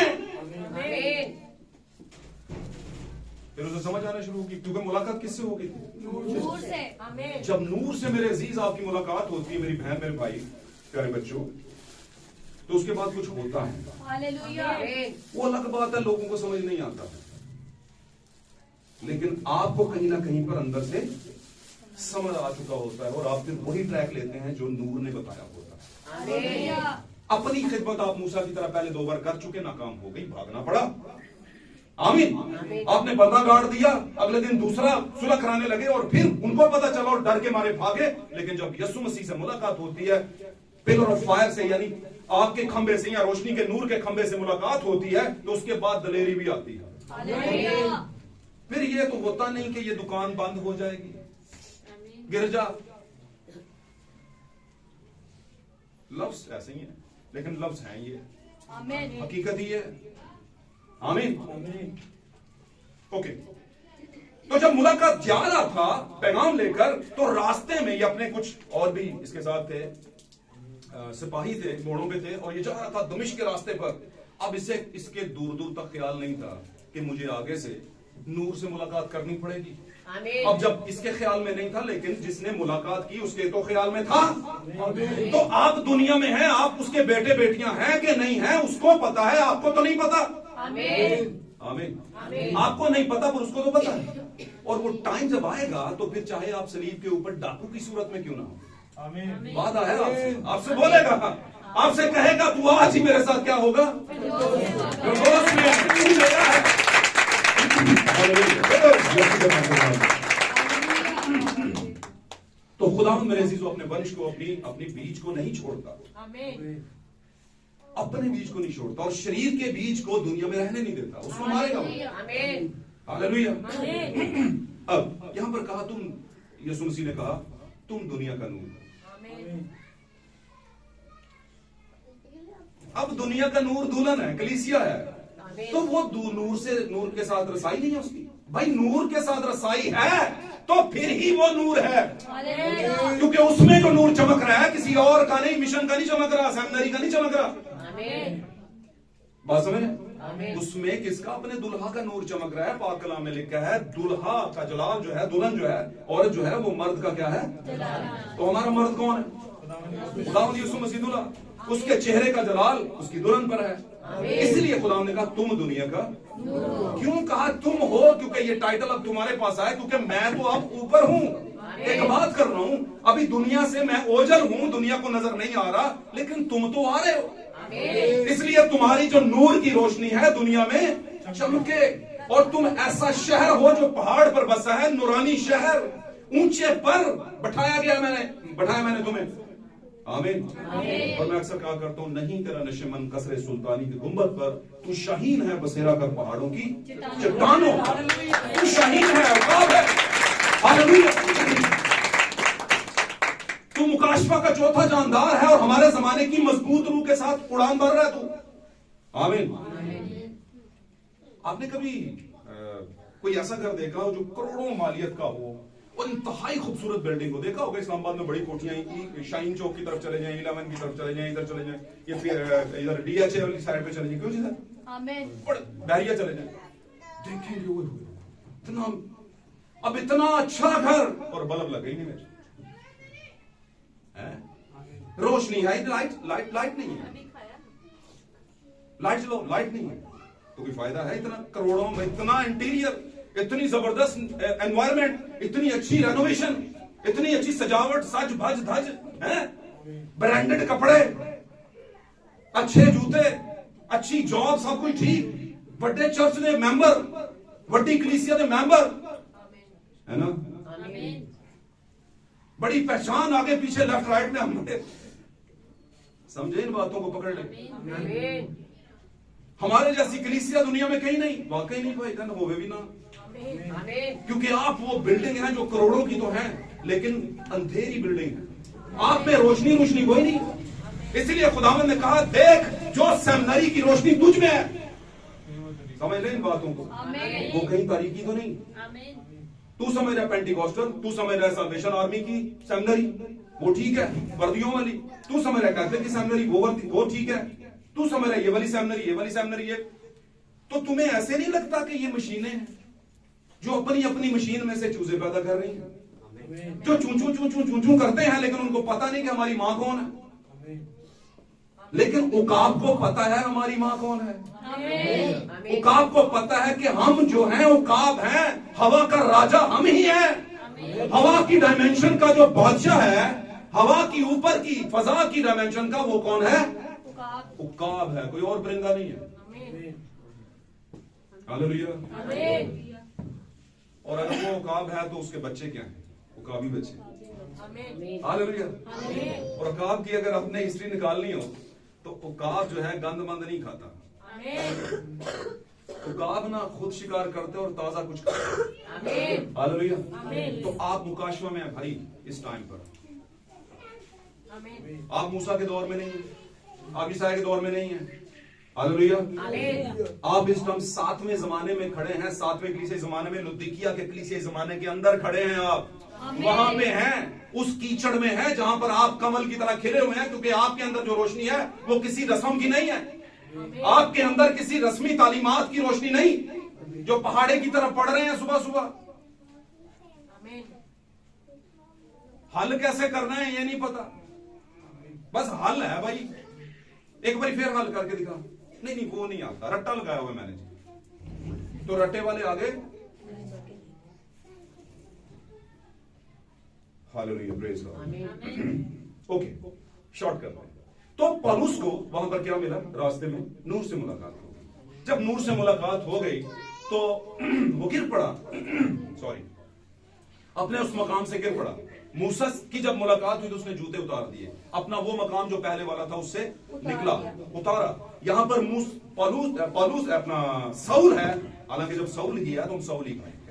फिर उसे समझ आना शुरू होगी, क्योंकि मुलाकात किससे हो गई थी? नूर से। जब नूर से मेरे अजीज आपकी मुलाकात होती है, मेरी बहन, मेरे भाई, प्यारे बच्चों, तो उसके बाद कुछ होता है। हालेलुया। वो अलग बात है, लोगों को समझ नहीं आता है, लेकिन आपको कहीं ना कहीं पर अंदर से समझ आ चुका होता है और आप फिर वही ट्रैक लेते हैं जो नूर ने बताया होता है। अपनी खिदमत आप मूसा की तरह पहले 2 बार कर चुके, नाकाम हो गई, भागना पड़ा। आमीन। आपने बंदा गाड़ दिया, अगले दिन दूसरा सुलह कराने लगे और फिर उनको पता चला और डर के मारे भागे। लेकिन जब यीशु मसीह से मुलाकात होती है, पिलर ऑफ फायर से, यानी आग के खंबे से या रोशनी के नूर के खंबे से मुलाकात होती है, तो उसके बाद दलेरी भी आती है। फिर ये तो होता नहीं कि ये दुकान बंद हो जाएगी, गिरजा, लफ्ज ऐसे ही है, लेकिन लफ्ज हैं ये, हकीकत ही है। आमीन। ओके। तो जब मुलाकात जा रहा था पैगाम लेकर, तो रास्ते में ये अपने कुछ और भी इसके साथ थे, सिपाही थे, घोड़ों पे थे, और ये जा रहा था दमिश्क के रास्ते पर। अब इसे इसके दूर दूर तक ख्याल नहीं था कि मुझे आगे से नूर से मुलाकात करनी पड़ेगी। अब जब इसके ख्याल में नहीं था, लेकिन जिसने मुलाकात की उसके तो ख्याल में था। तो आप दुनिया में हैं, आप उसके बेटे बेटियां हैं कि नहीं हैं, उसको पता है, आपको तो नहीं पता। आमीन। आपको नहीं पता पर उसको तो पता है। और वो टाइम जब आएगा तो फिर चाहे आप सलीब के ऊपर डाकू की सूरत में क्यों ना हो, वादा है आपसे बोलेगा, आपसे कहेगा, तू आज ही मेरे साथ क्या होगा? तो खुदा मेरे अजीजों अपने वंश को, अपनी बीज को नहीं छोड़ता, अपने बीज को नहीं छोड़ता, और शरीर के बीज को दुनिया में रहने नहीं देता, उसको मारेगा। हालेलुया। अब यहां पर कहा, तुम, यीशु मसीह ने कहा, तुम दुनिया का नूर। अब दुनिया का नूर दुल्हन है, कलीसिया है, तो वो नूर के साथ रसाई नहीं है उसकी। भाई नूर के साथ रसाई है तो फिर ही वो नूर है, क्योंकि उसमें जो नूर चमक रहा है किसी और का नहीं, मिशन का नहीं चमक रहा, सेमिनरी का नहीं चमक रहा। बात समझ? उसमें किसका? अपने दुल्हा का नूर चमक रहा है। पाक कलाम में लिखा है, दुल्हा का जलाल जो है, दुल्हन जो है, औरत जो है, वो मर्द का क्या है? तो हमारा मर्द कौन है? खुदावंद यीशु मसीह दुल्हा, उसके चेहरे का जलाल उसकी दुल्हन पर है। इसलिए खुदा ने कहा, तुम दुनिया का। क्यों कहा तुम हो? क्योंकि ये टाइटल अब तुम्हारे पास आया, क्योंकि मैं तो अब ऊपर हूं। एक बात कर रहा हूं, अभी दुनिया से मैं ओझल हूं, दुनिया को नजर नहीं आ रहा, लेकिन तुम तो आ रहे हो। इसलिए तुम्हारी जो नूर की रोशनी है दुनिया में चमके, और तुम ऐसा शहर हो जो पहाड़ पर बसा है, नूरानी शहर, ऊंचे पर बैठाया मैंने तुम्हें। आमीन। और मैं अक्सर कहा करता हूं, नहीं तेरा नशेमन कसरे सुल्तानी की गुंबद पर, तू शाहीन है बसेरा कर पहाड़ों की चट्टानों, तू शाहीन है, औकाब है, हालेलुया। तू मुकाशफा का चौथा जानदार है और हमारे जमाने की मजबूत रूह के साथ उड़ान भर रहा है तू, आमीन। आपने कभी कोई ऐसा घर देखा हो जो करोड़ों मालियत का हो और इंतहाई खूबसूरत बिल्डिंग को देखा होगा? इस्लामाबाद में बड़ी कोठियां की, शाहीन चौक की तरफ चले जाएं, 11 की तरफ चले जाएं, इधर चले जाएं, ये फिर इधर DHA वाली साइड पे चले जाएं, क्यों जी सर? आमीन। बहरिया चले जाएं, देखेंगे वो इतना, अब इतना अच्छा घर और बल्ब लगे ही नहीं मेरे, रोशनी है, लाइट नहीं है, लाइट चलो, लाइट नहीं है तो कोई फायदा है? इतना करोड़ों में इतना इंटीरियर, इतनी जबरदस्त एनवायरनमेंट, इतनी अच्छी रेनोवेशन, इतनी अच्छी सजावट, सज भज धज है, ब्रांडेड कपड़े, अच्छे जूते, अच्छी जॉब, सब कुछ ठीक, बड़े चर्च के मेंबर, बड़ी कलीसिया के मेंबर, है ना, बड़ी पहचान, आगे पीछे लेफ्ट राइट में हम समझे, इन बातों को पकड़ ले। हमारे जैसी कलीसिया दुनिया में कहीं नहीं, वाकई नहीं भाई, धन होवे भी ना, क्योंकि आप वो बिल्डिंग है जो करोड़ों की तो है, लेकिन अंधेरी बिल्डिंग है, आप में रोशनी कोई नहीं। इसलिए खुदावंद ने कहा, देख जो सेमिनरी की रोशनी तुझ में है, समझ ले इन बातों को, वो कहीं तारीकी तो नहीं। तू समझ रहा पेंटिकॉस्टल, तू समझ रहा सल्वेशन आर्मी की सेमिनरी, वो ठीक है, वर्दियों वाली, तू समझ रहा कैथलिक की सेमिनरी, वो ठीक है, तू समझ रहा ये वाली सेमिनरी, ये तो तुम्हें ऐसे नहीं लगता कि ये मशीनें हैं जो अपनी मशीन में से चूजे पैदा कर रही हैं, जो चूं करते हैं, लेकिन उनको पता नहीं कि हमारी मां कौन है, लेकिन उकाब को पता है हमारी मां कौन है। उकाब को पता है कि हम जो हैं उकाब हैं, हवा का राजा हम ही हैं, हवा की डायमेंशन का जो बादशाह है, हवा की ऊपर की फजा की डायमेंशन का वो कौन है? उकाब है, कोई और परिंदा नहीं है। हालेलुया। और अगर वो उकाब है तो उसके बच्चे क्या हैं? उकाबी बच्चे। हालेलुया। और उकाब की अगर अपने हिस्ट्री निकालनी हो तो उकाब जो है गंद मंद नहीं खाता, उकाब ना खुद शिकार करते और ताजा कुछ खाते। हालेलुया। तो आप मुकाशवा में हैं भाई, इस टाइम पर आप मूसा के दौर में नहीं है, आप ईसाया के दौर में नहीं है। हालेलुया। आप इस टाइम 7वें जमाने में खड़े हैं, 7वें कलीसिया जमाने में, लुदिकिया के कलीसिया जमाने के अंदर खड़े हैं आप, वहां पे हैं, उस कीचड़ में हैं जहां पर आप कमल की तरह खिले हुए हैं, क्योंकि आपके अंदर जो रोशनी है वो किसी रस्म की नहीं है, आपके अंदर किसी रस्मी तालीमात की रोशनी नहीं जो पहाड़े की तरफ पड़ रहे हैं सुबह सुबह। हल कैसे करना है ये नहीं पता, बस हल है भाई, एक बार फिर हल करके दिखा, नहीं वो नहीं आता, रट्टा लगाया हुआ मैंने जी, तो रट्टे वाले आगे। Hallelujah, praise God. Okay, short कर रहे हैं। तो पौलुस को वहां पर क्या मिला? रास्ते में नूर से मुलाकात हो गई। जब नूर से मुलाकात हो गई तो वो गिर पड़ा, सॉरी, अपने उस मकाम से गिर पड़ा। मूसा की जब मुलाकात हुई तो उसने जूते उतार दिए, अपना वो मकाम जो पहले वाला था उससे निकला, उतारा। यहां पर पौलुस अपना साउल है, हालांकि जब साउल ही है तो हम साउल ही कहेंगे।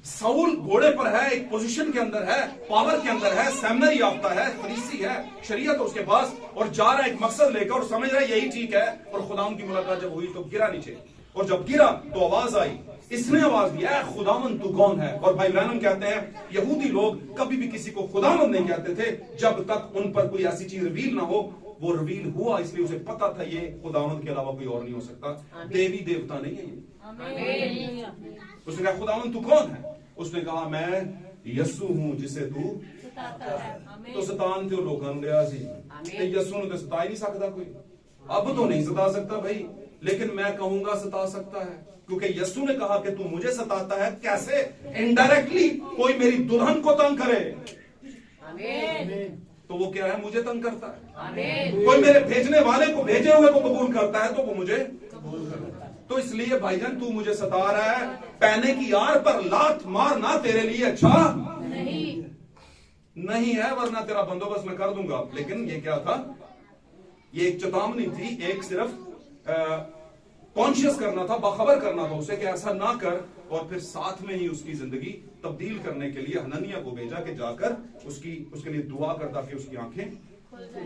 साउल घोड़े पर है, एक पोजीशन के अंदर है, पावर के अंदर है, सेमिनरी याफ्ता है, फरीसी है, शरीयत उसके पास, और जा रहा है एक मकसद लेकर और समझ रहा है यही ठीक है। और खुदाम की मुलाकात जब हुई तो गिरा नीचे, और जब गिरा तो आवाज आई, इसने आवाज दिया, खुदावन तू कौन है? और भाई ब्रैनम कहते हैं यहूदी लोग कभी भी किसी को खुदावन नहीं कहते थे जब तक उन पर कोई ऐसी चीज रिवील ना हो। वो रिवील हुआ, इसलिए उसे पता था ये खुदावन के अलावा कोई और नहीं हो सकता, देवी देवता नहीं है ये। उसने कहा खुदावन तू कौन है? उसने कहा मैं यस्सु हूं जिसे तू तो सतान ते लोगों ने गया सी, यस्सु ने तो सता ही नहीं सकता कोई, अब तो नहीं सता सकता भाई, लेकिन मैं कहूंगा सता सकता है, क्योंकि यस्सु ने कहा कि तू मुझे सताता है। कैसे? इनडायरेक्टली कोई मेरी दुल्हन को तंग करे तो वो क्या है? मुझे तंग करता है। कोई मेरे भेजने वाले को, भेजे हुए को कबूल करता है तो वो मुझे कबूल करता है। तो इसलिए भाईजान तू मुझे सता रहा है, पैने की आड़ पर लात मारना तेरे लिए अच्छा नहीं। नहीं है, वरना तेरा बंदोबस्त मैं कर दूंगा। लेकिन ये क्या था? ये एक चेतावनी थी, एक सिर्फ कॉन्शियस करना था, बाखबर करना था उसे कि ऐसा ना कर। और फिर साथ में ही उसकी जिंदगी तब्दील करने के लिए हननिया को भेजा कि जाकर उसके लिए दुआ कर ताकि उसकी आंखें।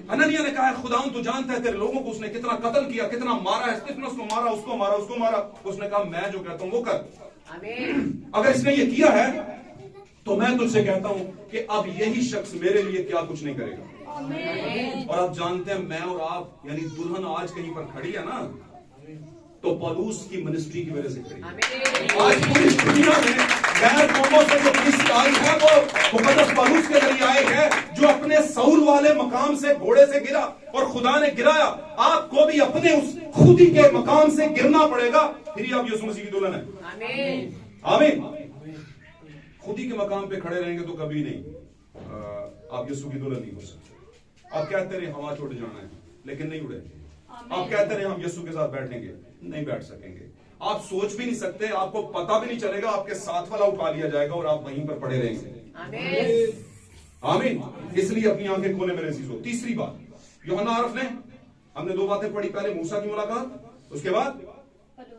हननिया ने कहा, खुदावन तू जानता है तेरे लोगों को उसने कितना कत्ल किया, कितना मारा है, कितना उसको मारा, उसको मारा, उसको मारा। उसने कहा मैं जो कहता हूं वो कर। अगर इसने ये किया है तो मैं तुझसे कहता हूं कि अब यही शख्स मेरे लिए क्या कुछ नहीं करेगा। और आप जानते हैं मैं और आप यानी दुल्हन आज कहीं पर खड़ी है ना, तो पौलुस की मिनिस्ट्री की वजह से खड़ी है। आज पूरी दुनिया में गैर कौमों से जो मिनिस्ट्री आई है वो मुकद्दस पौलुस के जरिए आई है, जो अपने सऊल वाले मकाम से घोड़े से गिरा और खुदा ने गिराया। आपको भी अपने उस खुदी के मकाम से गिरना पड़ेगा, फिर ही आप यीशु मसीह की दुल्हन है। आमीन। खुदी के मकाम पे खड़े रहेंगे तो कभी नहीं आप यीशु की दुल्हन नहीं हो सकते। आप कहते रहे हवा छोड़ जाना है, लेकिन नहीं उड़ेंगे। आप कहते रहे हम यीशु के साथ बैठेंगे, नहीं बैठ सकेंगे। आप सोच भी नहीं सकते, आपको पता भी नहीं चलेगा, आपके साथ वाला उठा लिया जाएगा और आप वहीं पर पड़े रहेंगे। आमीन। इसलिए अपनी आंखें खोले मेरे अजीजों। तीसरी बात, यूहन्ना आरफ ने, हमने दो बातें पढ़ी, पहले मूसा की मुलाकात, उसके बाद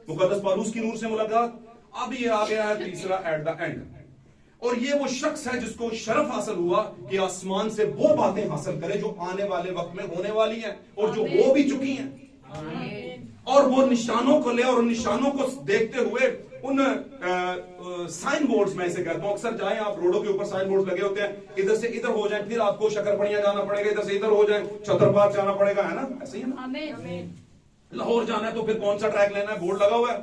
मुकद्दस पौलुस की नूर से मुलाकात। अब ये आ गया है तीसरा, एट द एंड। और ये वो शख्स है जिसको शरफ हासिल हुआ कि आसमान से वो बातें हासिल करे जो आने वाले वक्त में होने वाली हैं और जो हो भी चुकी हैं। और वो निशानों को ले और उन निशानों को देखते हुए उन साइन बोर्ड्स में, ऐसे कहता हूं, अक्सर जाएं आप रोडों के ऊपर साइन बोर्ड लगे होते हैं, इधर से इधर हो जाए फिर आपको शकरपड़िया जाना पड़ेगा, इधर से इधर हो जाए छतरपार जाना पड़ेगा, है ना? ऐसे ही है ना? लाहौर जाना है तो फिर कौन सा ट्रैक लेना है, बोर्ड लगा हुआ है।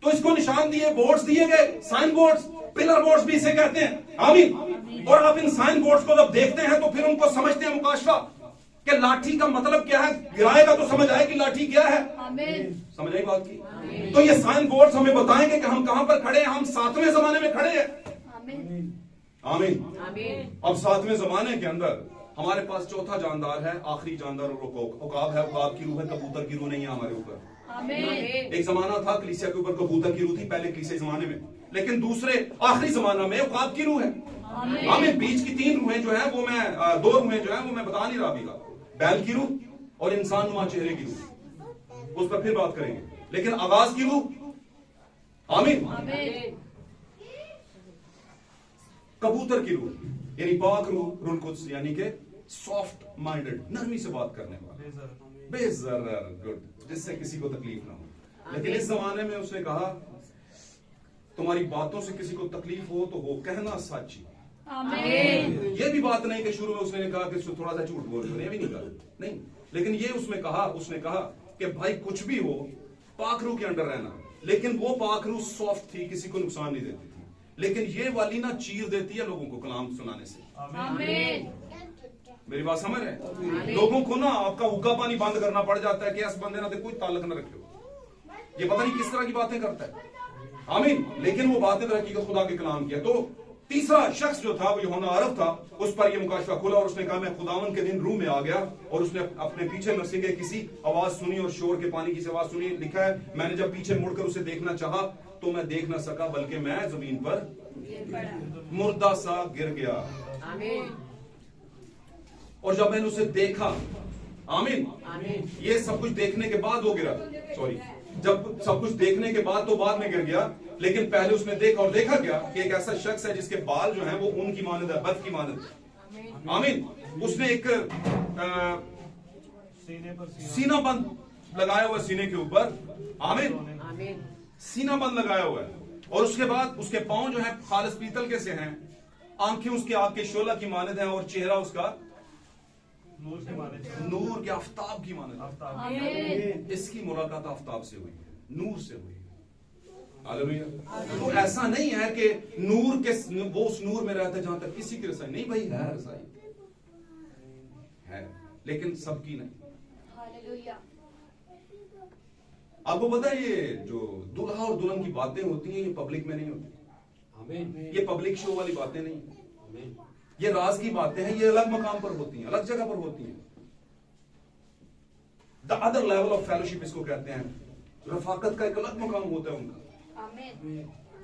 तो इसको निशान दिए, बोर्ड्स दिए गए, साइन बोर्ड्स, पिलर बोर्ड्स भी इसे कहते हैं। आमीन। और आप इन साइन बोर्ड्स को जब देखते हैं तो फिर उनको समझते हैं मुकाशफा कि लाठी का मतलब क्या है। गिराएगा तो समझ आए कि लाठी क्या है। समझ आई बात की? तो ये साइन बोर्ड्स हमें बताएंगे कि हम कहां पर खड़े हैं। हम 7वें जमाने में खड़े हैं। आमीन। अब 7वें जमाने के अंदर हमारे पास चौथा जानदार है, आखिरी जानदार उकाब है। उकाब की रूह है, कबूतर की रूह नहीं है हमारे ऊपर। एक जमाना था कलीसिया के ऊपर कबूतर की रूह थी, पहले कलीसिया जमाने में, लेकिन दूसरे आखिरी जमाना में उकाब की रूह है। आमीन। बीच की 3 रूहें जो है वो मैं 2 रूहें जो है वो मैं बता नहीं रहा अभी का, बैल की रूह और इंसान नुमा चेहरे की रूह, उस पर फिर बात करेंगे। लेकिन आवाज की रूह, आमीन, कबूतर की रूह यानी पाक रूह, रूल कुद्स यानी के सॉफ्ट माइंडेड, नरमी से बात करने वाला, बेजर्र, गुड, जिससे किसी को तकलीफ ना हो। लेकिन इस जमाने में उसने कहा तुम्हारी बातों से किसी को तकलीफ हो तो वो कहना सच। ये भी बात नहीं कि शुरू में उसने कहा कि थोड़ा सा झूठ बोल रहे, भी नहीं कहा, नहीं। लेकिन ये उसने कहा कि भाई कुछ भी हो पाखरू के अंडर रहना। लेकिन वो पाखरू सॉफ्ट थी, किसी को नुकसान नहीं देती थी। लेकिन ये वाली ना चीर देती है लोगों को कलाम सुनाने से। मेरी बात समझ रहे? लोगों को ना आपका हुक्का पानी बंद करना पड़ जाता है कि इस बंदे ना कोई ताल्लुक न रखो, ये पता नहीं किस तरह की बातें करता है। आमीन। लेकिन वो बातें तो हकीकत खुदा के कलाम की है। तो तीसरा शख्स जो था वो यूहन्ना आरफ था, उस पर ये मुकाशफा खुला और उसने कहा मैं खुदावन के दिन रूह में आ गया और उसने अपने पीछे नरसिंगे किसी आवाज सुनी और शोर के पानी की आवाज सुनी। लिखा है मैंने जब पीछे मुड़कर उसे देखना चाहा तो मैं देख ना सका, बल्कि मैं जमीन पर मुर्दा सा गिर गया। और जब मैंने उसे देखा, आमीन, ये सब कुछ देखने के बाद वो गिरा, सॉरी, जब सब कुछ देखने के बाद तो बाद में गिर गया, लेकिन पहले उसने देखा और देखा क्या कि एक ऐसा शख्स है जिसके बाल जो हैं वो ऊन की मानद है, बर्फ की मानद है। आमीन। उसने एक सीना बंद लगाया हुआ सीने के ऊपर, आमीन, सीना बंद लगाया हुआ है। और उसके बाद उसके पांव जो है खालिस पीतल के से हैं, आंखें उसके आग के शोला की मानद है और चेहरा उसका नूर के आफ्ताब की मानद। इसकी मुलाकात आफ्ताब से हुई है, नूर से हुई है। हालेलुया। तो ऐसा नहीं है कि नूर के वो उस नूर में रहता है जहां तक किसी की रसाई नहीं, भाई है रसाई है, लेकिन सबकी नहीं। हालेलुया। आपको पता है ये जो दूल्हा और दुल्हन की बातें होती हैं ये पब्लिक में नहीं होती। ये पब्लिक शो वाली बातें नहीं, ये राज की बातें हैं, ये अलग मकाम पर होती हैं, अलग जगह पर होती हैं। The other level of fellowship इसको कहते हैं। रफाकत का एक अलग मकाम होता है उनका।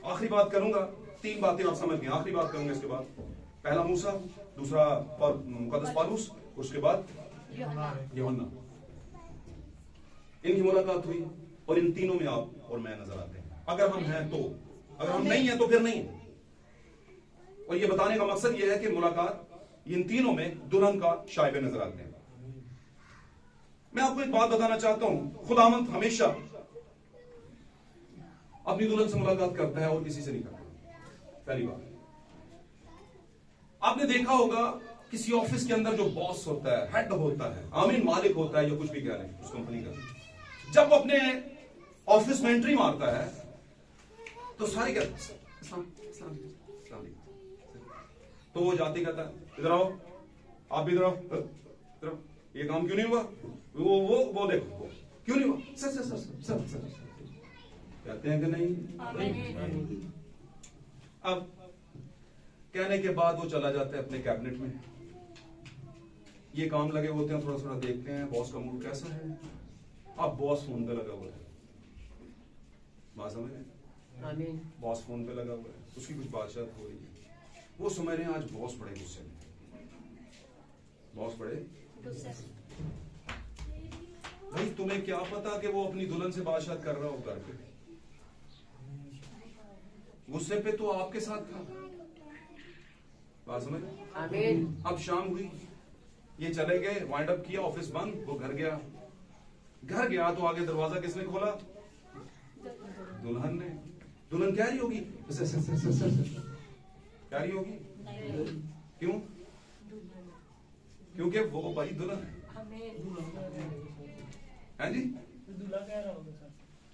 आखिरी बात करूंगा, 3 बातें आप समझ गए, आखिरी बात करूंगा इसके बाद। पहला मूसा, दूसरा मुकद्दस पौलुस, उसके बाद यूहन्ना। इनकी मुलाकात हुई और इन तीनों में आप और मैं नजर आते हैं। अगर हम हैं तो, अगर हम नहीं हैं तो फिर नहीं। और ये बताने का मकसद ये है कि मुलाकात इन तीनों में दुल्हन का शायबे नजर आते हैं। मैं आपको एक बात बताना चाहता हूं, खुदावंद हमेशा अपनी दुल्हन से मुलाकात करता है और किसी से नहीं करता। पहली बात, आपने देखा होगा किसी ऑफिस के अंदर जो बॉस होता है, हेड होता है, आमीन, मालिक होता है, या कुछ भी कह लें उस कंपनी का, जब वो अपने ऑफिस में एंट्री मारता है तो सारे कहते हैं, तो वो जाते कहता है इधर आओ, आप भी इधर आओ, इधर आओ, ये काम क्यों नहीं हुआ, वो देखो क्यों नहीं हुआ, सर कहते हैं कि नहीं। अब कहने के बाद वो चला जाता है अपने कैबिनेट में, ये काम लगे होते हैं, थोड़ा थोड़ा देखते हैं बॉस का मूड कैसा है। अब बॉस फोन पे लगा हुआ है, बात समझ रहे, बॉस फोन पे लगा हुआ है, उसकी कुछ बातचीत हो रही है, वो समझ रहे हैं आज बॉस बड़े गुस्से में, बॉस बड़े भाई तुम्हें क्या पता कि वो अपनी दुल्हन से बातचीत कर रहा हो घर पे, गुस्से पे तो आपके साथ था, बात समझ। अब शाम हुई, ये चले गए, वाइंड अप किया, ऑफिस बंद, वो घर गया तो आगे दरवाजा किसने खोला, दुल्हन ने। दुल्हन क्या रही होगी, क्या रही होगी, क्यों, क्योंकि वो भाई दुल्हन है जी,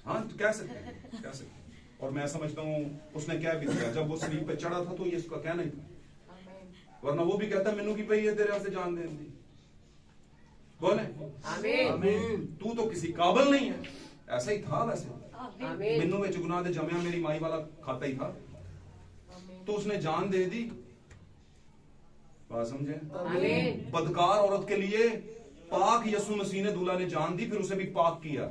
हाँ तो कह सकते। और मैं समझता हूँ उसने क्या भी किया, जब वो स्लीप पे चढ़ा था तो ये इसका क्या नहीं था, वरना वो भी कहता मैनू की पई है तेरे से जान देने दी, कौन है, तू तो किसी काबिल नहीं है, ऐसा ही था वैसे, मैनू में गुनाह दे जमया मेरी माई वाला खाता ही था, तो उसने जान दे दी, बात समझे। बदकार औरत के लिए पाक यसु मसीह ने दूल्हा ने जान दी, फिर उसे भी पाक किया।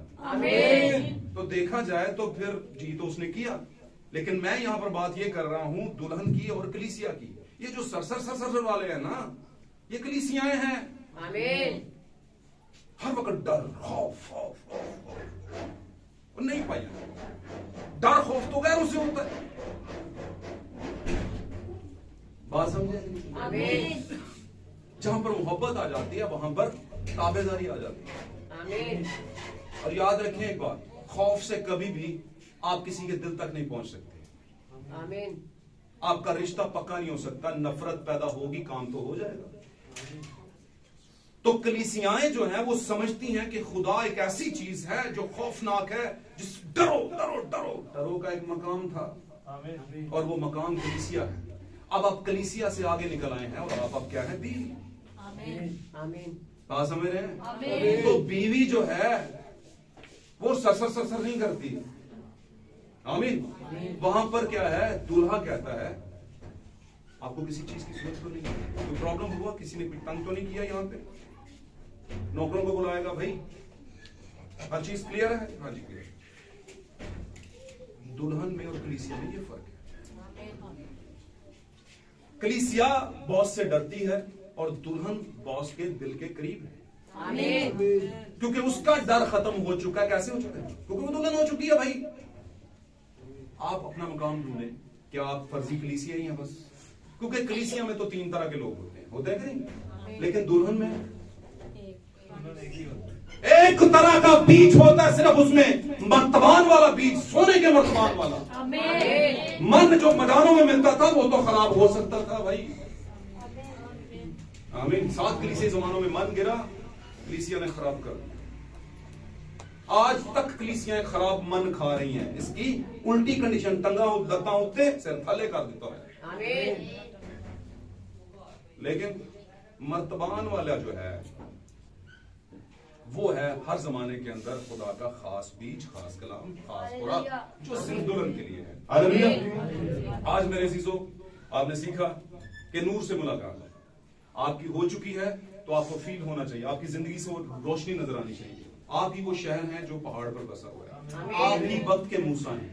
तो देखा जाए तो फिर जी तो उसने किया, लेकिन मैं यहां पर बात ये कर रहा हूं दुल्हन की और कलीसिया की। ये जो सरसर वाले हैं ना, ये कलीसियाएं हैं, हर वक्त डर खौफ नहीं पाई, डर खौफ तो गैरों से होता है, बात समझे। जहां पर मोहब्बत आ जाती है वहां पर ताबेदारी आ जाती है। और याद रखें एक बात, खौफ से कभी भी आप किसी के दिल तक नहीं पहुंच सकते, आपका रिश्ता पक्का नहीं हो सकता, नफरत पैदा होगी, काम तो हो जाएगा। तो कलीसियाएं जो हैं वो समझती हैं कि खुदा एक ऐसी चीज है जो खौफनाक है, जिस डरो का एक मकाम था, और वो मकाम कलीसिया है। अब आप कलीसिया से आगे निकल आए हैं और आप क्या है, बीवी। कहा समझ रहे हैं, तो बीवी जो है वो सरसर नहीं करती, आमीन। वहां पर क्या है, दूल्हा कहता है आपको किसी चीज की जरूरत तो नहीं है, कोई प्रॉब्लम हुआ, किसी ने तंग तो नहीं किया, यहाँ पे नौकरों को बुलाएगा, भाई हर चीज क्लियर है, हाँ जी क्लियर। दुल्हन में और कलीसिया में ये फर्क है, कलीसिया बॉस से डरती है और दुल्हन बॉस के दिल के करीब है, क्योंकि उसका डर खत्म हो चुका है। कैसे हो चुका है, क्योंकि वो दुल्हन हो चुकी है। भाई आप अपना मकाम ढूंढे, क्या आप फर्जी कलीसिया ही हैं बस, क्योंकि कलीसिया में तो 3 तरह के लोग होते हैं कि नहीं, लेकिन दुल्हन में एक तरह का बीज होता है, सिर्फ उसमें मर्तबान वाला बीज, सोने के मर्तबान वाला। मन जो मैदानों में मिलता था वो तो खराब हो सकता था भाई, आमीन। 7 कलीसिया जमानों में मन गिरा, कलीसिया ने खराब कर दिया। आज तक कलीसियाएं खराब मन खा रही हैं, इसकी उल्टी कंडीशन, टंगा लता उत्ते सिर थले कर देता है। लेकिन मर्तबान वाला जो है वो है हर जमाने के अंदर खुदा का खास बीज, खास कलाम, खास खुराक, जो सिर्फ दुल्हन के लिए है। हालेलुया। आज मेरे अजीजों, आपने सीखा कि नूर से मुलाकात आपकी हो चुकी है, तो आपको फील होना चाहिए, आपकी जिंदगी से वो रोशनी नजर आनी चाहिए। आप ही वो शहर हैं जो पहाड़ पर बसा हुआ है, आप ही वक्त के मूसा हैं,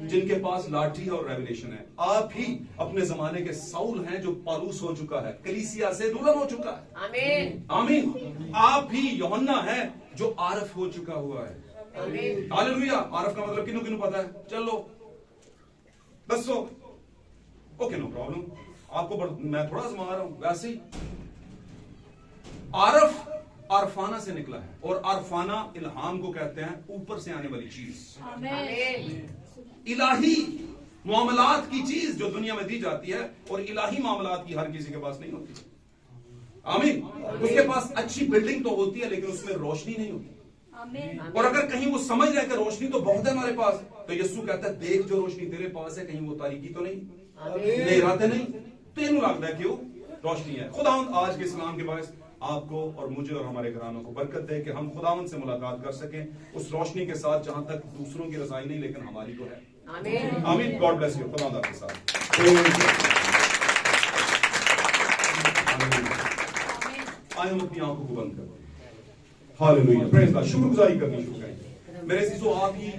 जिनके पास लाठी और रेवलेशन है। आप ही अपने जमाने के साउल हैं जो पालूस हो चुका है, कलीसिया से दुल्हन हो चुका है। आमीन। आमीन। आप ही यूहन्ना है जो आरफ हो चुका हुआ है। आमीन। हालेलुया। आरफ का मतलब किन्नु पता है? चलो दसो। Okay, no problem. मैं थोड़ा आजमा रहा हूं। वैसे ही आरफ अरफाना से निकला है, और अरफाना इल्हाम को कहते हैं ऊपर से आने वाली चीज, आमीन। इलाही मामलात की चीज जो दुनिया में दी जाती है, और इलाही मामलात की हर किसी के पास नहीं होती। आमीन। उसके पास अच्छी बिल्डिंग तो होती है, लेकिन उसमें रोशनी नहीं होती। आमीन। और अगर कहीं वो समझ रहे कि रोशनी तो बहुत है हमारे पास, तो यीशु कहता है देख जो रोशनी तेरे पास है, कहीं वो तारीकी तो नहीं, अंधेरा तो नहीं। तेन लगता है क्यों रोशनी है। खुदावंद आज के इस्लाम के बायस आपको और मुझे और हमारे घरानों को बरकत दे कि हम खुदावंद से मुलाकात कर सकें उस रोशनी के साथ जहां तक दूसरों की रजाई नहीं, लेकिन हमारी तो है। आमीन। आमीन। God bless you. खुदावंद आपके साथ। आए हम अपनी आंखों को बंद करें। हालेलुया। Praise God. शुक्रगुजारी करनी शुरू करें। मेरे अजीजों, आप ही